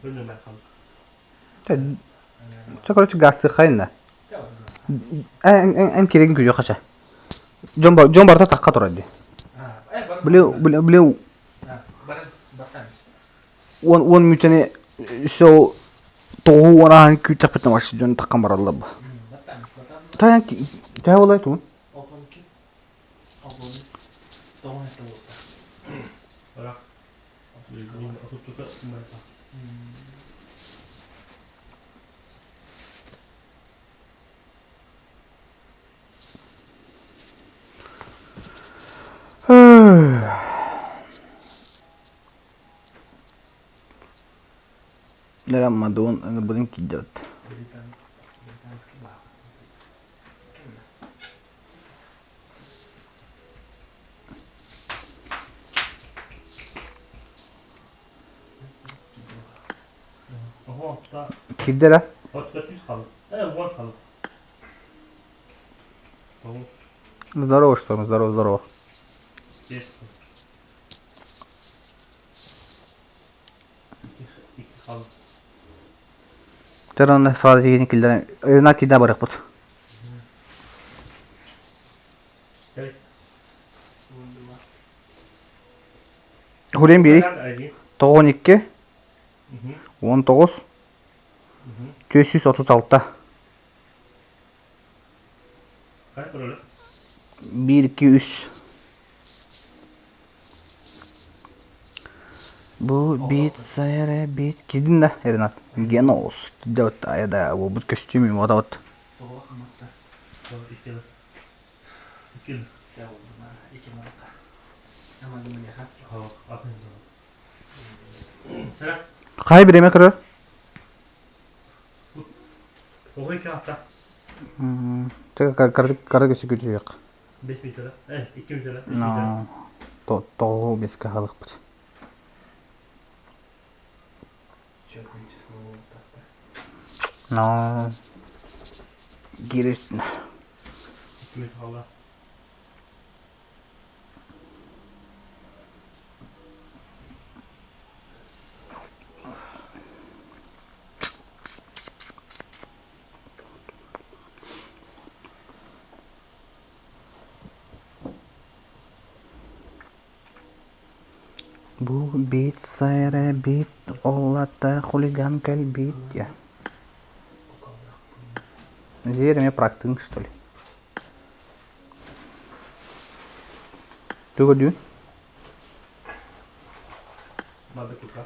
ben kaldı. Çok öyle gazete kayın en kirekin gücü kaça. John Barta takka toradi. Beliau Barang baktan. one mutane so tohu orang küçük petna masih John takkan barallah. Baktan. Tayan ki tayan olay tuh. Open ki. Open. Doğan işte oldu. Bırak. Yine oturttu da merhaba. Dalam madun ang buding kijot. Beritan. Beritan sekibar. Oha da. Kidde la. Bak 400 kaldı. Evet 10 kaldı. Tamam. Здорово, что мы, здорово. Yes. 2 kaldı. Terang sadece yeni kilden. Erna kidde barak put. Evet. Hurem biri. Nerede? 92 Mhm. 19 436. Kaç para öyle? 1 2 3. Bu bit sayara bit gidin de Ernat. Genos. Gidiyor da ya da bu kostümü o da ot. Doğan matta. Tamam 2 yıl. 2 yıl. Ya oldu ma. İki matta. Ama bunu yakar. Ha, aferin sana. Selam. Kay bir yemek kırır. O 2 hafta. Çek karı kişi gücü yok. 5 bin lira. Evet 2 bin lira. 5 bin lira. No. Тоғыл беске халық бұд. Чекунчесін олтақта. Но... Кересін. Үкімет қала. Бұл бит сайра бит, олата хулиган кәл бит, я. Зерме практың, что ли? Ты годю? Мады кутка.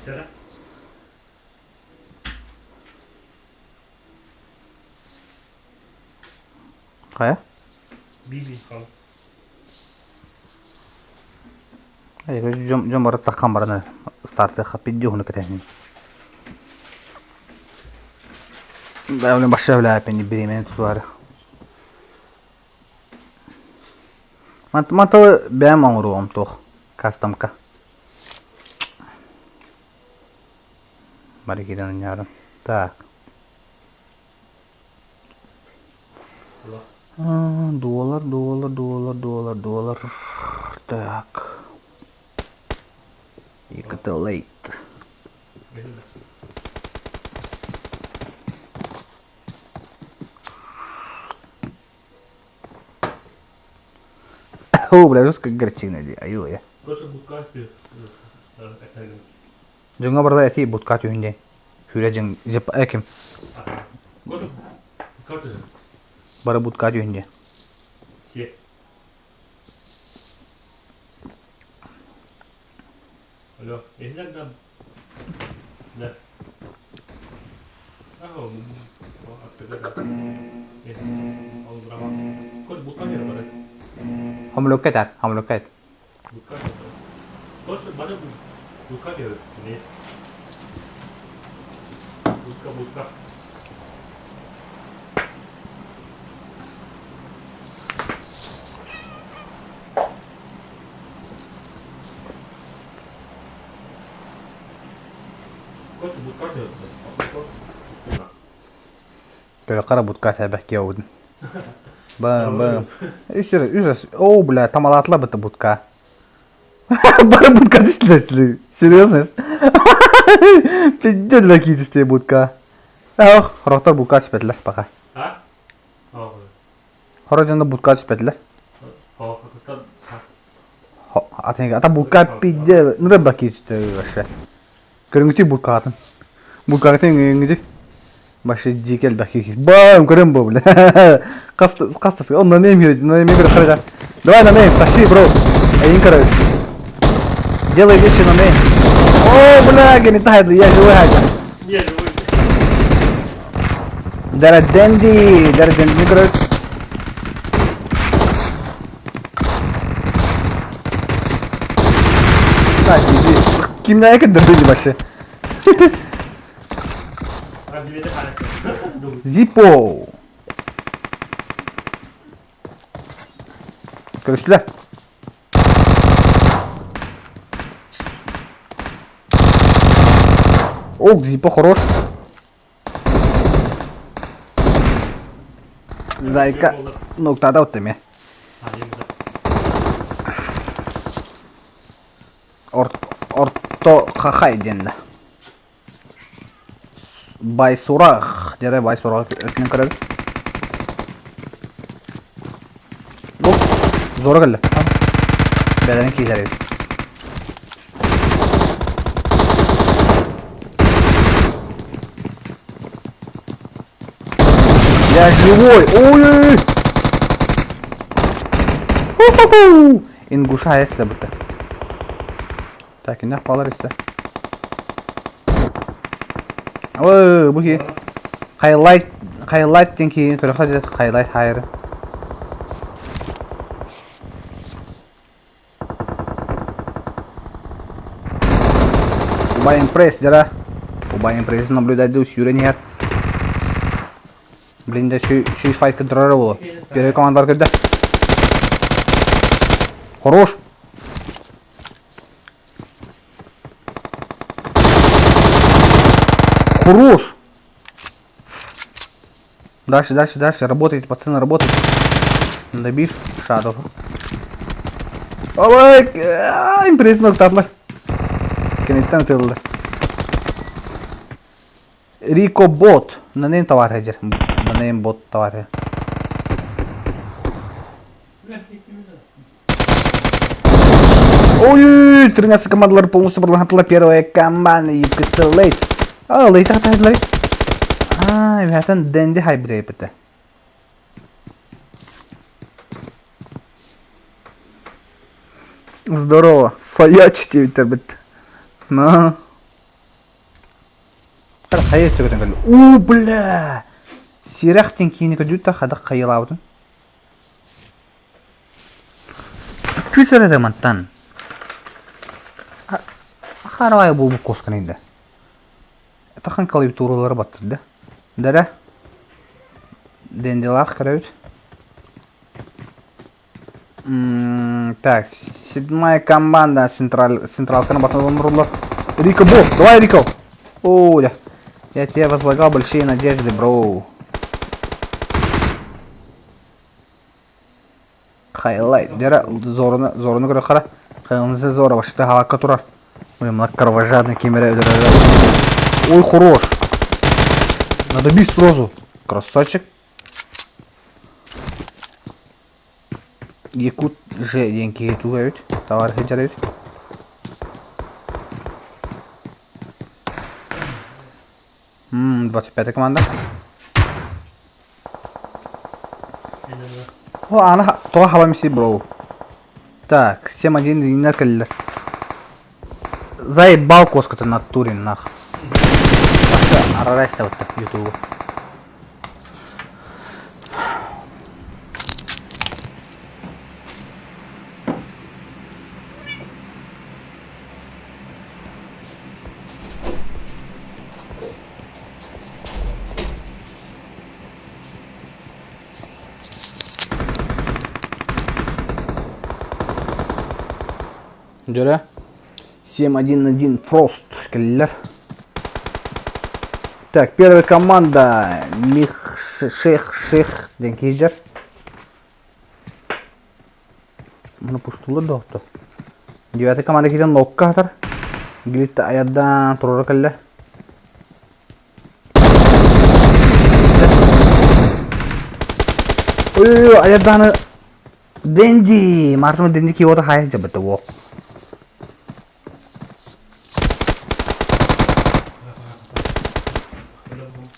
Тера. Қая? Биби қал. Жом бары таққан барына старты қаппет деуіні кітәсін. Бәулен башы бәлі әпенде беременен тұтуары. Мантылы бәм аңыру ом тоқ. Кастамка. Барекедан ярым. Так. Доллар. Так. Екі лейт. О, бля, жестко горчина ди. Аю, я. Көші бұтқа әкәлген. Жыңа барда әти бұтқа түйінде. Хүлі жың жеп әкім. Көші бұтқа түйін. Бары бұтқа түйінде. Се. Алло, ехнен да... Да. Ахо, атпеде да. Алын бұрама. Көші бұтқа түйін бары. हम लोग क्या था हम लोग क्या Buka ya. Bos mana buka dia ini. Buka. Bos buka dia. Böyle kara butka sebek yavudun. Bam. Üstüne. Oo bля, там atla bıttı butka. Bana butka düştü. Серьезно? Пиздец какие-то сте будка. Ах, ротор будка спетлер пока. А? Хорожанда будка спетлер. Ата будка пиздец. Ну рыба какие-то вообще. Көрүнгүтү будка атын. Будка атын өңгүтү. Башы дикел баки. Бам, көрөм бу бля. Кастасы. Он на нейм карага. Давай на нейм, тащи, бро. Эйн короче. Делай вещи на нейм. О, бля, не тает, я живой хача. Не, живой. Дараденди, короче. Так, иди. Kimden yakın döndü başı. Zippo. Görüştüler. О, Зиппо хорош. Зайка. Нокtada attım ya. Orto kakaydı. Bay Sorak. Jere Bay Sorak ötünün kırarı. Bu. Zora geldi. Bedeni kiyler. Я живой! Ой-ой-ой! Ингуша если бы ты. Так, ne kalır işte. Oo, bu ki. Highlight den ki, highlight hayır. Убай импресс, дера. Убай импресс наблюдать за усилением. Блин, да şu файт контролировал. Первый командар когда. Хорош. Хорош. Дальше. Работайте, пацаны, работайте. Добив шадов. Ой, импресс нокtatlar. Kenetten atıldı. Rico bot. Neden tavar hacer? Neden bot tavar hacer? Ой, 13 командалар полностью продолжила первая команда и пистолет. Лейта хатадлар. Вятан денди хайбрей бите. Здорово. Саячите витер бит. На. Хайя сөгөтөн кел. Бля. Сирахтен кийини көдүтта хадак кайылабытын. Күсөрөдө мантан. Харвай бул коскан инде. Тахан калып турулары баттырды. Дара. Денделах карабыт. Так, 7-я команда централка на батальон рубла. Рико, босс, давай, Рико. Да. Я тебе возлагал большие надежды, бро. Хайлайт. Дера, зоруну көрө кара. Кайынызы зора башта халакка турар. Ой, мына кровожадный кемере өдөрөр. Ой, хорош. Надо бить сразу. Красавчик. Якут же деньги тугают, товары жарят. М, 25-я команда. О, она то хавамси, бро. Так, 7-1 инакаль. Заебал коска-то на туре, нах. Арарайся вот так, ютубу. Дюра. 7-1-1 Фрост. Келлер. Так, первая команда. Шех. Денкиджер. Mana pustulu da oldu. 9-я команда киден нокка атар. Гилитте аяддан турар келле. Ой, аяддан Денди. Мартыма Денди ки ота хайр жабыты во.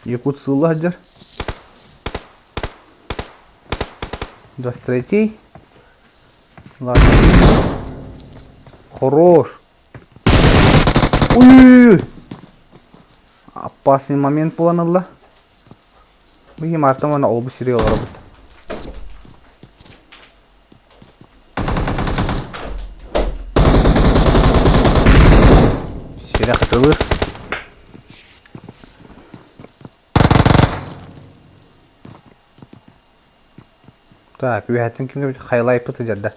Якут сылы хаджар. 23-й. Ладно. Хорош. Ой. Опасный момент планылла. Бigi Мартыма на олбу сирей олар бут. Сирей хатылыр. Так, вятин кимге хайлайт пыты жада.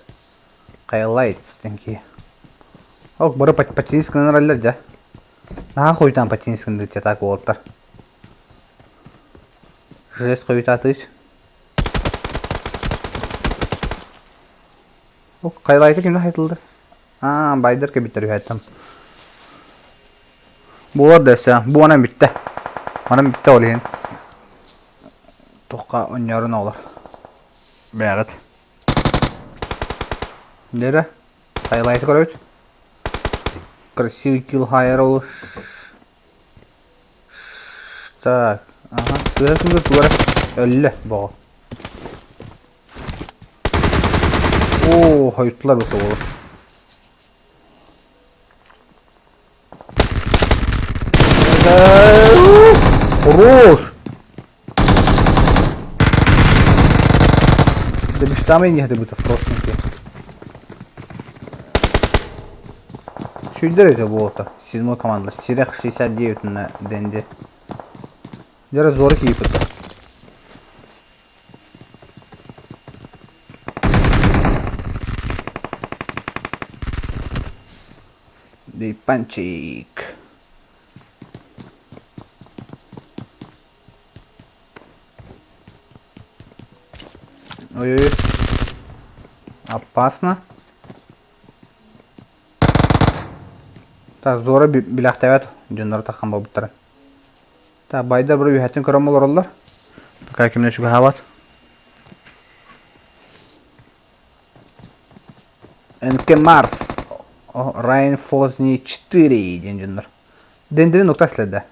Хайлайтс денки. Ок, бары патинисканы раллар жа. Наха хойтан патинисканы дете так болттар. Жест хойтатыш. Ок, хайлайты кимге хайтылды? Байдар кебиттер вяттам. Болар десе, бу анан битте. Анан битте олейин. Тоққа өнярын олар. Бәрет. Дера. Хайлайты көрөт. Красивый килл хайер ол. Так. Ага. Сырасында туара. Өлле боо. О, хайтлар өтө болот. Хорош! Да без там и нет, это фростники. Şuydur это болото. 7 команда. Сирах 69 на денде. Жара зоры кийип отыр. Дейпанчик. Ой-ой-ой. Опасно. Так, зора билақтабет. Жонлары таққан бабыттары. Так, байда бір үйәттен көрім олар олар. Как кемне шуға хават. НК Марс. Райан Фозни 4 ден жонлар. Дендері нокта следі.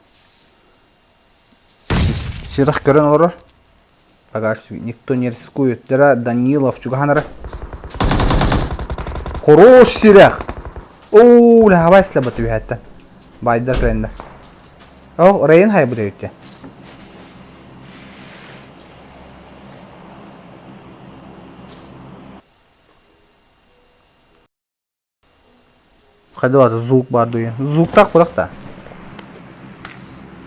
Сирах көрін олар. Пока что никто не рискует. Дара Данилов чугаханара. Хорош сирах. Оу, ла хавай слабат үйәтті. Байдар кіренді. О, Райан хай буде өтті. Қайды бады, звук бар дуен. Звук так бұрақ та.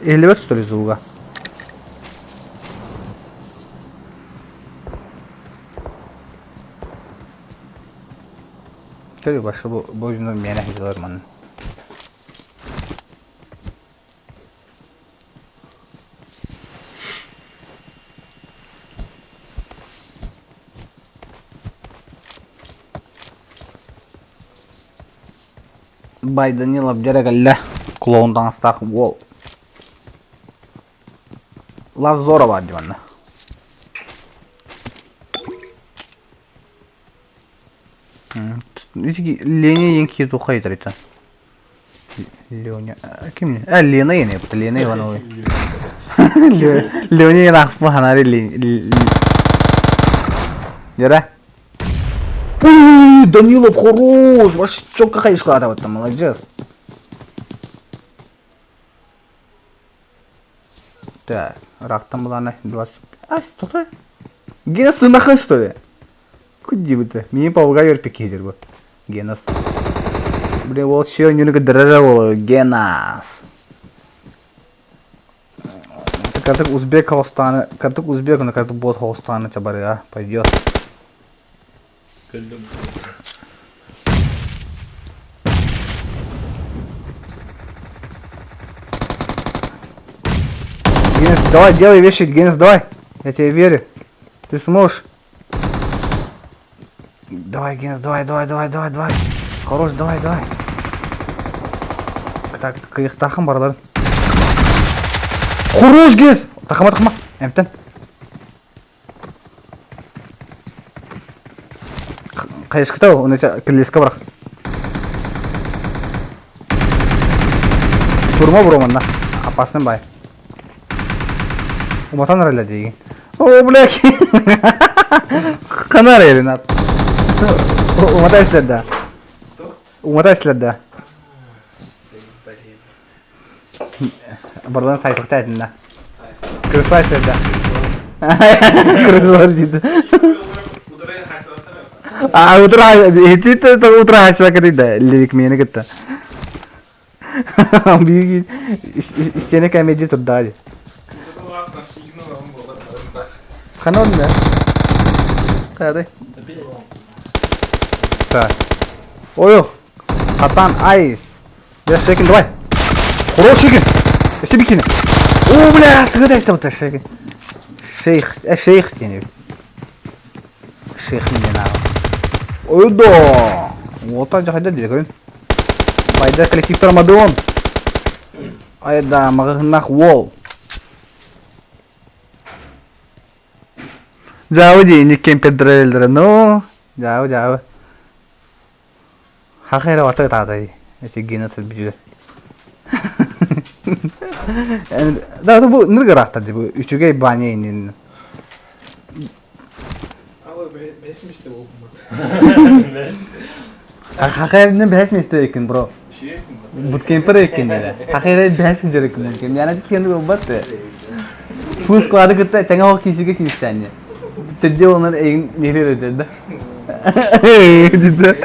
50 что ли звука? Tabii başka bu oyunlar merak ediyorlar bana. Бай Данилов дерегелле клоундан стак вол. Лазора var diyor bana. Леня янки тухайтер это. Леня. Кем не? Лена я не, это Лена Ивановой. Леня я нахуй ханари Лен. Яра. Данилов хорош. Вообще чётко ходишь куда-то вот там, молодец. Так, рахтам была на 20. А, стой. Гена сынаха что ли? Куди вы-то? Мне паугайор пикезер бы. Генас. Блин, вот еще немного дрожало. Генас. Карток узбек холстана. Карток узбек, на карток бот холстана чабары, а? Пойдет. Генас, давай, делай вещи, Генас, давай. Я тебе верю. Ты сможешь. Давай, Генс, давай. Хорош, давай. Так, кайық тақым барлар. Хорош, Генс! Тақыма. Әмтін. Қайышқыта ол, оны кірлеске бірақ. Турма бұроманда. Апасының бай. Уматан рәлі деген. О, бляки! Қана рәлі, нап. Умотай след, да. Бардан сайтықта әдінді. Кіріспай след, да. Кірісілер дейді. Утра хасыва дейді. Лирик мені кетті. Істені комедия тұрды ады. Қана олды, да? Қадай. Так. Ой, Хатан Айс. Я Шекин, давай. Хорош, Шекин. Я себе кину. О, бля, сгадай там то Шекин. Шейх тянет. Шейх не надо. Ой, да. Вот так же ходят, говорит. Пойда коллектив Тормадон. Ай да, магнах вол. Жау денег кемпедрелдер, ну. Жау. Хахера ватыр тадай. Эти генасы бюджет. Да, это был ныргарахта, bu üçüge banya inin. Ama besmişti bu. Hakaretini besmişti ekin bro. Şey mi? bootcamp'e de ekkenler. Hakikaten bensin jarek bootcamp. Yani kendi olmadı. Full squad'ı kıtta tanga o kişiye kilistende. Tedde onlar egin neler ödedi. Cidden.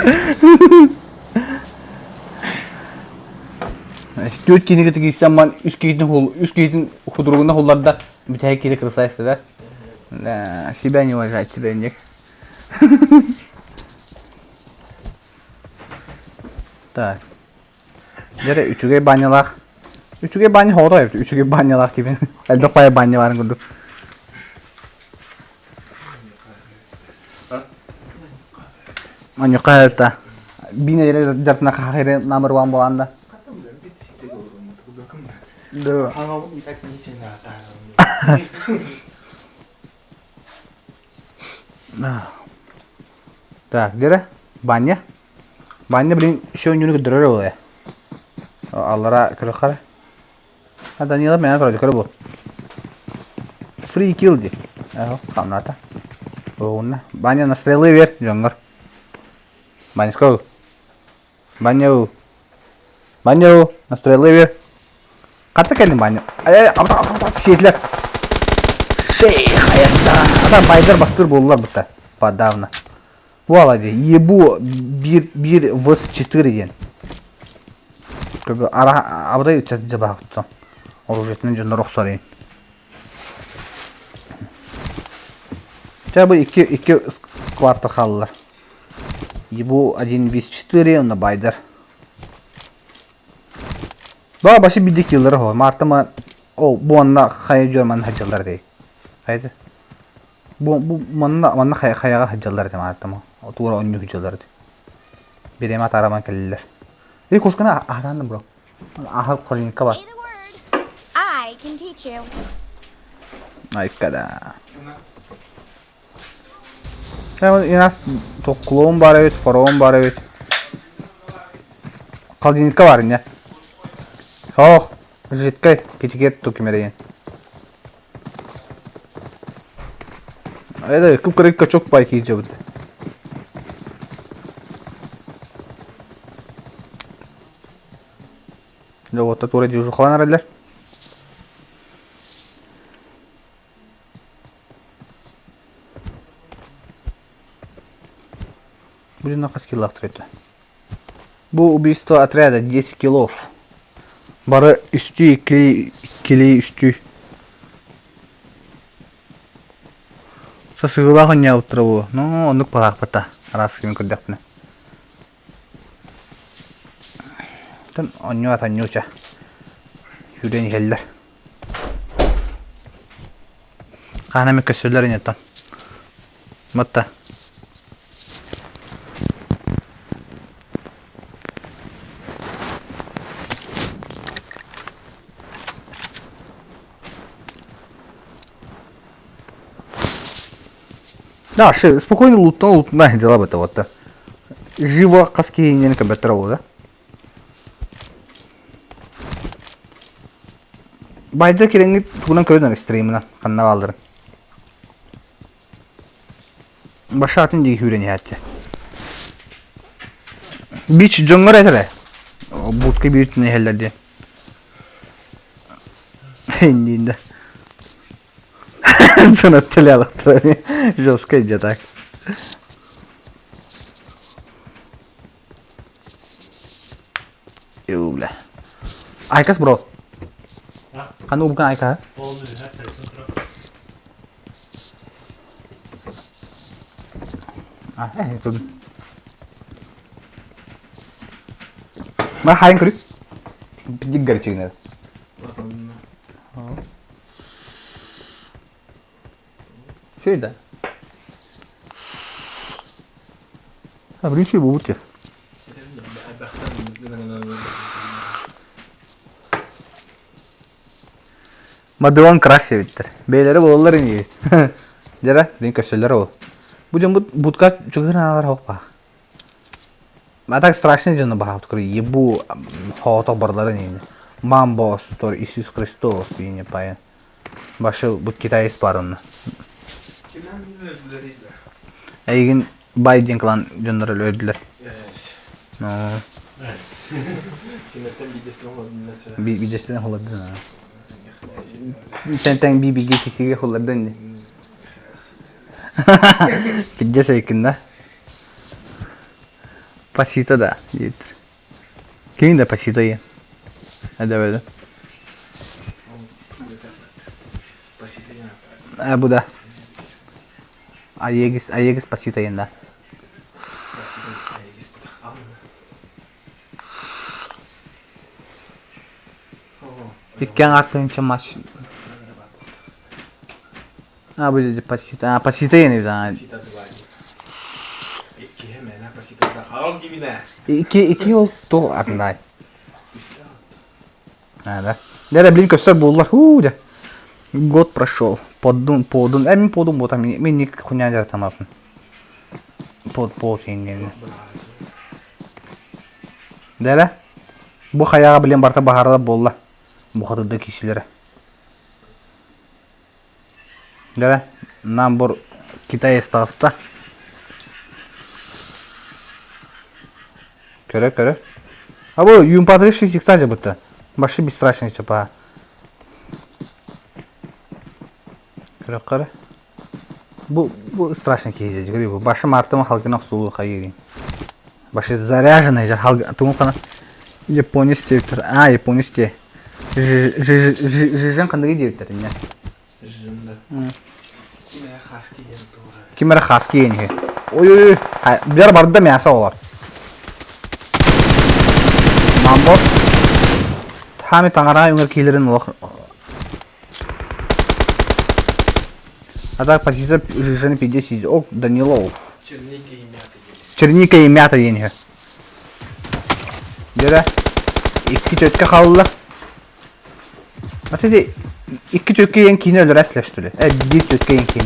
Dört kini kıtı kilisten ben üst gate'in hudurugunda hullarda bir tane kili kırsa isteler. Şey ben yavaş açılayacak. Так. Jere üçüge banyalak. Üçüge banya hoda yaptı. Üçüge banyalak gibi. Elde paya banya varın gördüm. Manyo kayıtta. Bine jere jartına kahire number 1 bolanda. Duh. Hangout bị tách những trên là Так, jere banya. Banya bilin şu öncünü güdürür oluyor. Allara kırık kare. Ha Daniel'a meydan kuracak bu. Free kill diye. Aho, kamnata. Ona. Banya nasreli ver jongor. Banya sko. Banya. Banya nasreli ver. Katta geldin banya. Ay şeyler. Hayatta. Adam bayдар bastır bollar burada. Padavna. Bu aladı. Bu bir vs 4 diyen. Tabi ara abda içeceğiz baktım. Orucetinin canına ruhsarayın. Bu iki kvarta kaldılar. Bu 1 vs 4 onda bayдар. Daha başı bir dik yılları var. Mart'ta bu anda hayal görmenin hacılar değil. Haydi. Bu manna hayal hacılar değil Mart'ta mı? O tuğra önlü hacılar değil. Bir emat araman kelliler. İlk kuskana ahrandım bro. Ahal kolinka var. Say the word. I can teach you. Ay kada. Ya inas tokluğum var evet, faroğum var evet. Kolinka var ya. Oh, jitkay kitiket tokimereyen. Ayda kıpkırıkka çok bayki yiyeceğim. Logotta tuğra diyoruz kalan aralar. Блин, на килов это. Bu убийство отряда 10 килов. Бары üstü kili üstü. Сосыгла хоня утрову. Ну, онук палак пата. Раз ким кырдапны. Тан оню атанюча. Yüreğin heller. Kanemi kösürler inetten. Matta. Да, спокойно лутно дела бы это вот. Живо каски не компьютеров, да? Bayda kirengi tuğunan köyden stream'ına kanına kaldırın. Başa atın diye hüren yahati. Beach jongar etere. Budki bir tane heller diye. Indiğinde. Sana tele alıktır. Joska icatak. Yule. Aykas bro. Kan bukan Ayka? oldu her tarafın Ah, itu. Mah hayang kuri. Jiggar cingna. Şöyle. Ha, bir şey bu ya. Madıvan crash evittir. Beyleri bollar iyi. Jara, din köşeler ol. Bu jambut budka çökür analar hoppa. Matak страшный жана бахат кори. Ебу хото барлары не. Мамбо стор Иисус Христос yine payın. Başı bu Kitayız barını. Kimden öldüler? Egin Biden klan jönler öldüler. Evet. No. Кинеттен бидесін оладың начала. Бидестен холоддун. Сентен биге кисиге холоддун. Кидде сейкин да. Пасита да. Ким да пасита я. Hadi böyle. Bu da. Ayegis pasita yenda. Dükkan artınca maç. Bu da pasita. Pasita yeni bir tane. İki hemen ha pasita. Hal gibi ne? İki yol doğru adındayım. Да. Да, блин, все было. Год прошел. Подун. Мен подун вот там. Мен никак хуйня не там апн. Под не. Да. Бу хаяга билен барта бахарда болла. Бу хатыда кишилери. Да. Намбор Китай стаста. Көрө. А бу юмпатры шистикса же бутта. Başı bir страшный çapa. Kırıkları. Bu страшный кейзеди, görüyor bu. Başı martıma halkına sulu hayırıyım. Başı заряженный же halk. Тому kana Японец тептер. Японец те. Жижен кандыгы тептер не. Жиженде. Kimere haski yen doğru. Kimere haski yen. Oy. Bir barda мясо olar. Mambo. Hami tangara yungar kilerin olak. А так почти жижены 50. О, Данилов. Черника и мята yeniyor. Dere. İki tökke kaldı. Nasıl iki tökke yen kini öldür esleştürü. Bir tökke yen kini.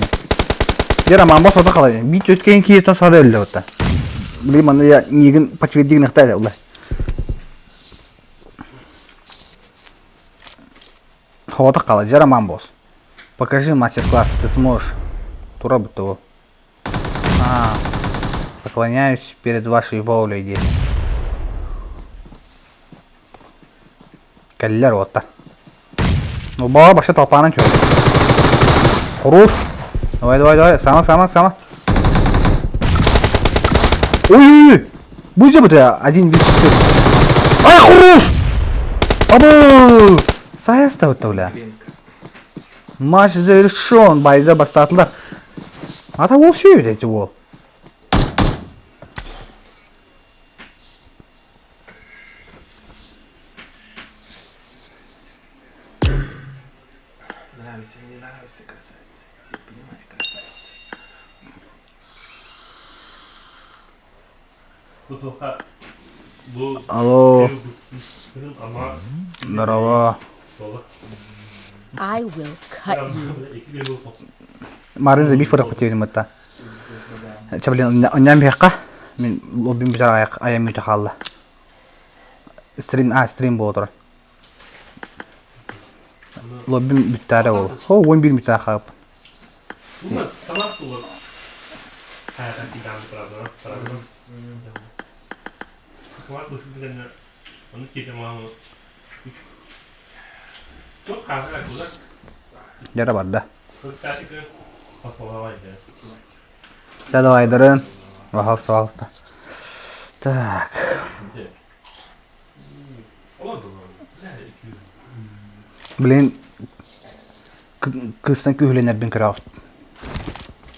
Dere mamba soda kalacak. Bir tökke yen kini sonra öldü hatta. Bileyim anne ya nigin paçveddiği nıhtaydı Allah. Хода кала, жара мамбос. Покажи мастер-класс, ты сможешь. Тура бы того. Поклоняюсь перед вашей волей, дети. Каллер вот так. Ну, баба, баша толпа чё. Хорош. Давай. Сама. Ой. Будь же один вид. Ай, хорош. Абу. Sayasta ötüyle. Maç završen, bayda başladılar. Ata ol şey dedi bu. Нравится, красавица. Ты понимаешь, красавица. Bu toka bu Alo. ama Здорово. I will cut you. Марин за бифора хотели это. Чаблин, он не бега. Мен лоббим бежал, я мюта халла. Стрим болдыр. Лоббим биттаре бол. О, 11 мюта хап. Bunlar sanat olur. Hayatın idamı tarafından. Var bu şimdi onu çektim ama. Çok kahve kullan. Jara barda. Çok gerçekten kafalar var ya. Давай, пожалуйста. Так. Блин, кыстан күхленер бин крафт.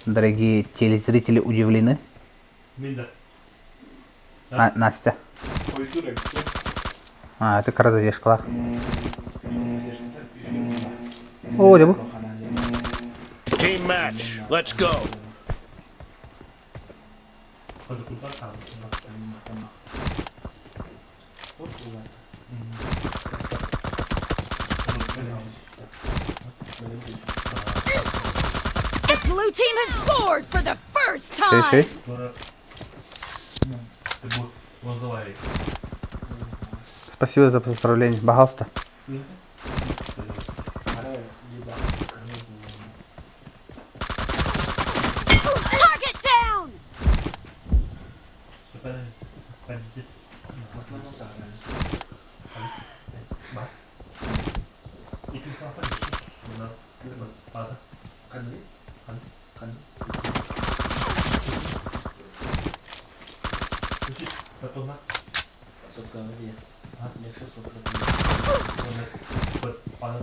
Дорогие телезрители удивлены. Настя. Это каразадешкала. О, дебу. Team match. Let's go. The blue team has scored for the first time. Şey. Спасибо за поздравление, пожалуйста. Target down. Bunlar bazı Kanı. Kanı. küçük tatlılar. Sotka dia. Biasa sotka. Onlar buat bazı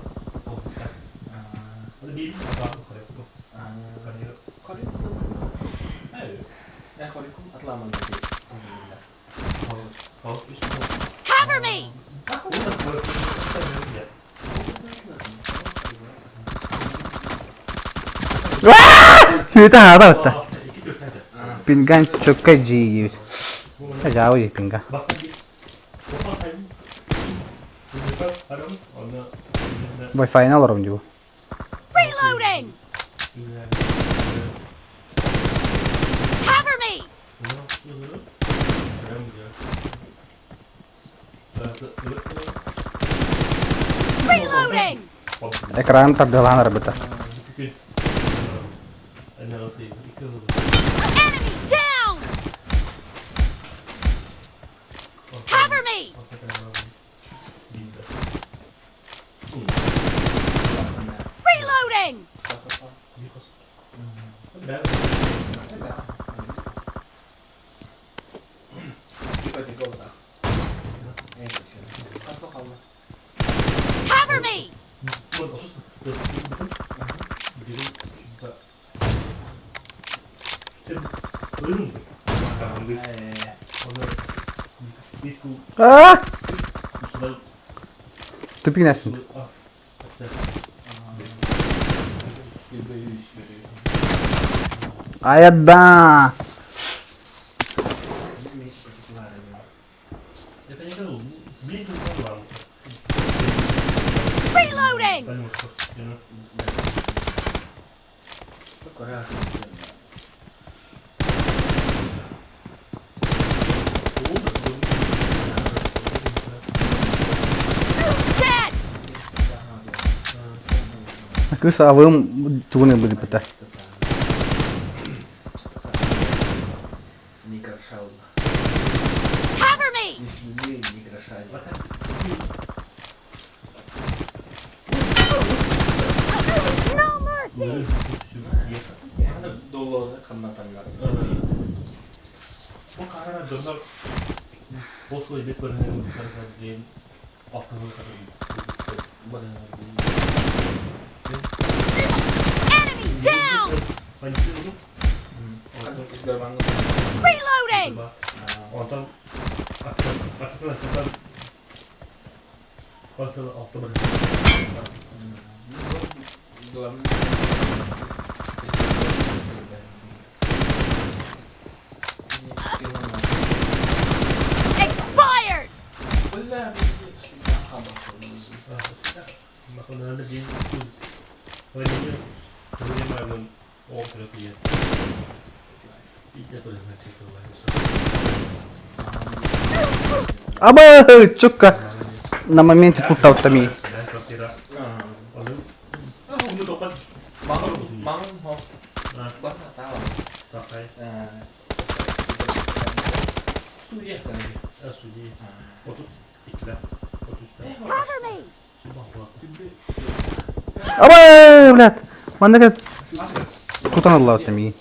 olmuşlar. Ada di apa kalau itu? Kalau ayo, Assalamualaikum. Atlaman lagi. Alhamdulillah. kalau itu Cover me! aku udah buat ya. Kita haba basta. İki tane. Pingan çok acı. Acaba iyi pinga. Bakın bir topa sayın. Bunlar adam ona Wi-Fi ne alırım diyor. Reloading! Cover me! Reloading! Ekran terdalanır beta. Enemy down! Cover me! Reloading! Tiba-tiba udah. Atau kamu. Cover me! Ah! Tüpü nesin? Ayada. Ini seperti kemarin ya. Reloading! Korea. Dead! Kız avım tuğunu bu beta. Не крашал. Cover me! Не крашай. No mercy! Dolu kanmatanlar. Bu karara dönmek Oslo'yu bir sorunun diyelim aklını Enemy down! Reloading! Ondan atıklar Ortada altta bırakın. Expired! Makarnada bir öyle maymun o tarafı yer. İlk yapılacak çekiyorlar. Aba чука. На моменте тут автоми. Ben kafira. Onu bunu topat. Bangun mau. Gua nggak tahu. Sampai Suriah kan dia. suji. Otup ikna. Cover me! Aba блядь. Манда как Кутан Allah автоми.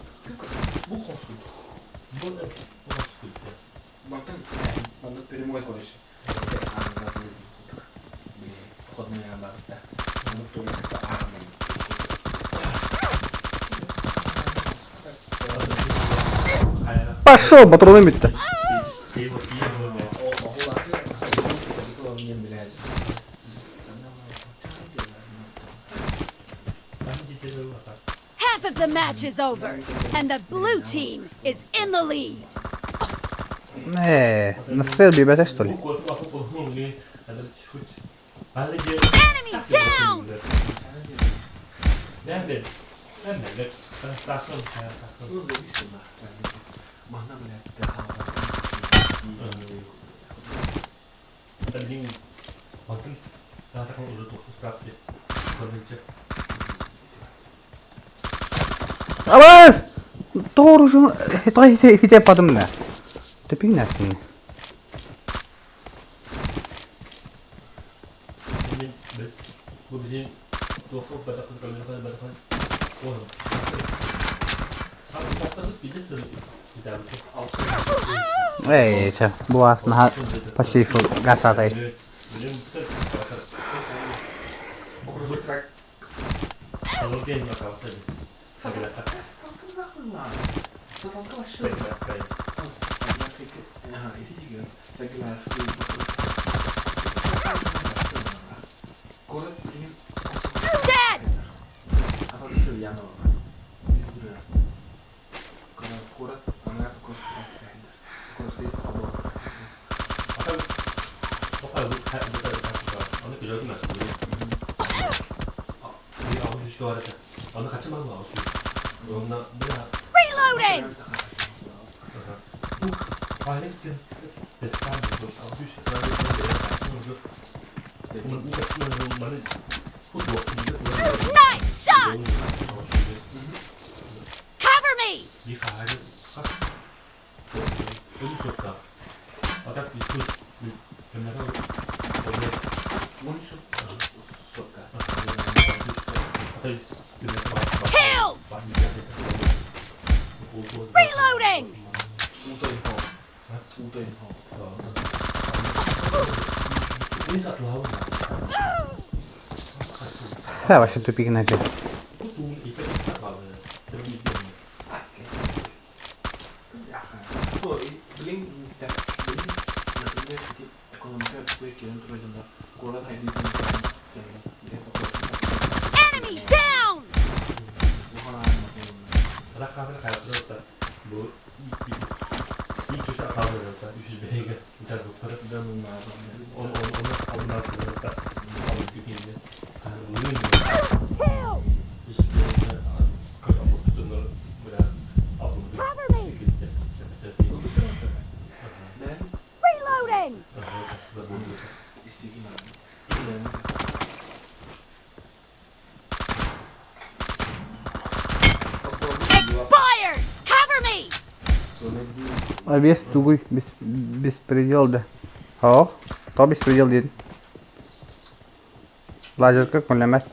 Bu konsul. Bakın bana прямой короче. Входная барта. Ну только это армия. Пошел, патроны бит-то. Half of the match is over, and the blue team is in the lead. Настрел бебета что ли? Enemy down! Mana melihat hal Tadi waktu katakan udah tuh strategi kerja. Абас! Doğru şu hit yapmadım ne? Tepin nesin? Bu bizim Doktor berdakın kalırken oğlum. Sen uçaktasız bilirsin. Bir daha bir Ey, çe. Bu aslında pasif gasatay. Benim kısa Bu trak. kalır değil mi bakalım tabii. Sabırla tak. Satıldı başlıyor. Sabırla tak. Aha, ini juga. Saya kira Korek ini Dead! apa itu yang karena korek anak korek itu Bakalım bu kadar onu biliyorum nasıl böyle. Bir avuç düştü var ya. Onu kaçırmam lazım. Ondan biraz Reloading! bu aletlerin destek ediyor. Avuç düştü var ya. Bunun bu kaçırmanın bana futbol Nice shot! Cover me! bir kahve kaç. Bunu sokta. Fakat bir tut biz önlere oraya muncul suka. Killed! Reloading! Untuk info. Untuk info. Ini satu hal. Tää vasta tyyppi näitä. Itu ikan ikan apa? Terbitin. Oh, bling nanti ekonominya gue kirim terus aja nggak. Kalau kayak di Enemy down! Ada kamera kayak terus bu ilk çocuk kaldı da düşüş beyge uçak zıpları dan mengenai onu aldılar da aldı gibi hani bunu Kill! işte kapalı tutunlar biraz aldı Cover me! dan Reloading! istiqomah. Expired! Cover me! А вес тугой, беспредел, да. О, то беспредел dedi. Lazer 40 milimetre.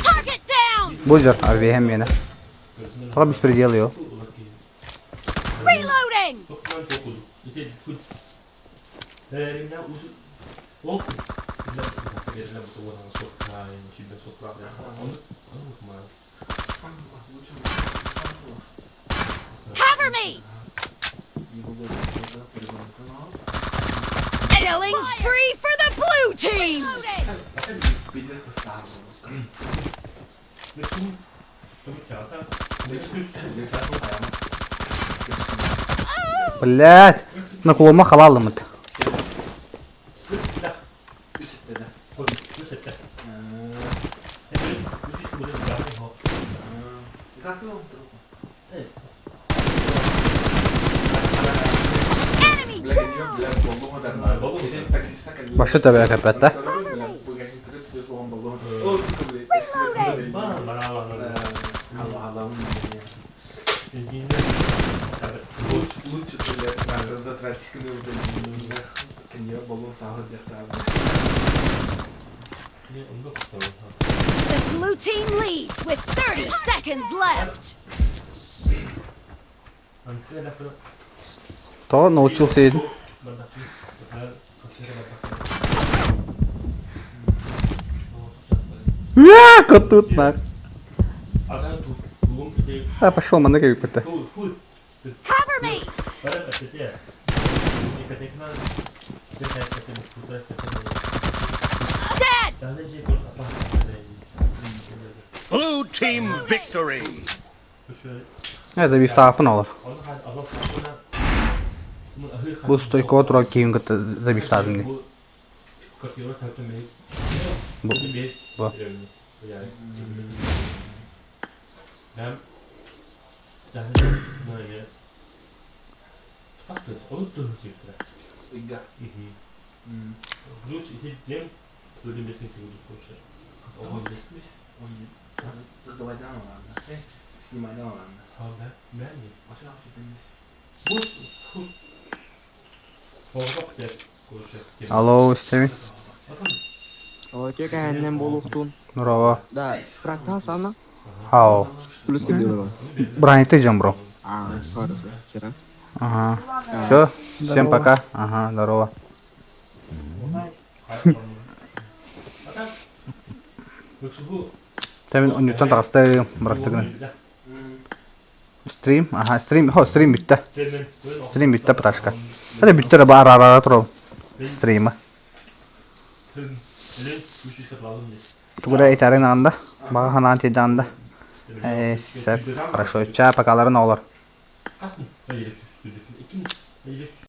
Target down! Buzzer abi hem yine. To bеспредел yo. Reloading! Sokman çok oldu. İşte full. Elimden uzun. Oh. Elimden bu tuvalan sokma şimdi sokma. Onu unutma. Cover me! Killing spree for the blue team! Beda besar. Betul. Kamu kata. Блядь. На кулома халал мыт. Üstte. Dikasih dong. Enemy Bilang dia bilang bohong dan bohong jadi taksista kan. Başı tabii kapetta. Oh, kembali. Halo. Lucu tuh lihat Ranza Tragic ini udah kayaknya bohong sahur dia tahu. The blue team leads with 30 seconds left. То научился един. Как тут нах. А пошел на ноги какой-то. Cover me! Dead! Blue team victory. Это виштапын olur. Bu stойка oturak kiyim kıtı zabiştadın. Bu. Bu. Ben böyle Aslında unuttuğum çiftler. Tiga. Terus itu jam belum bisa tidur kursi. Oh, bitmiş. Satu aja lah. Lima aja lah. Abi ben mi? Masih harus bitmiş. Bu Orada kursi. Alo, Steven. Bakın Oke kayaknya boluktun. Здорово. Да, трактор sana. Хау. Плюс ke dulu. Бронить идем, бро. Хорошо. Вчера. Ага. Все. Всем пока. Ага, здорово. Temin 13'ten taqastayım. Bıraktıgını. Stream. Aha, stream. Ho, stream bitti. Stream bitti pataşka. Hadi bitti de bara ara turalım. Stream'i. Туда и тарин анда. Бага хананти данда. Хорошо. Чай, пока ларын олар. Кастым.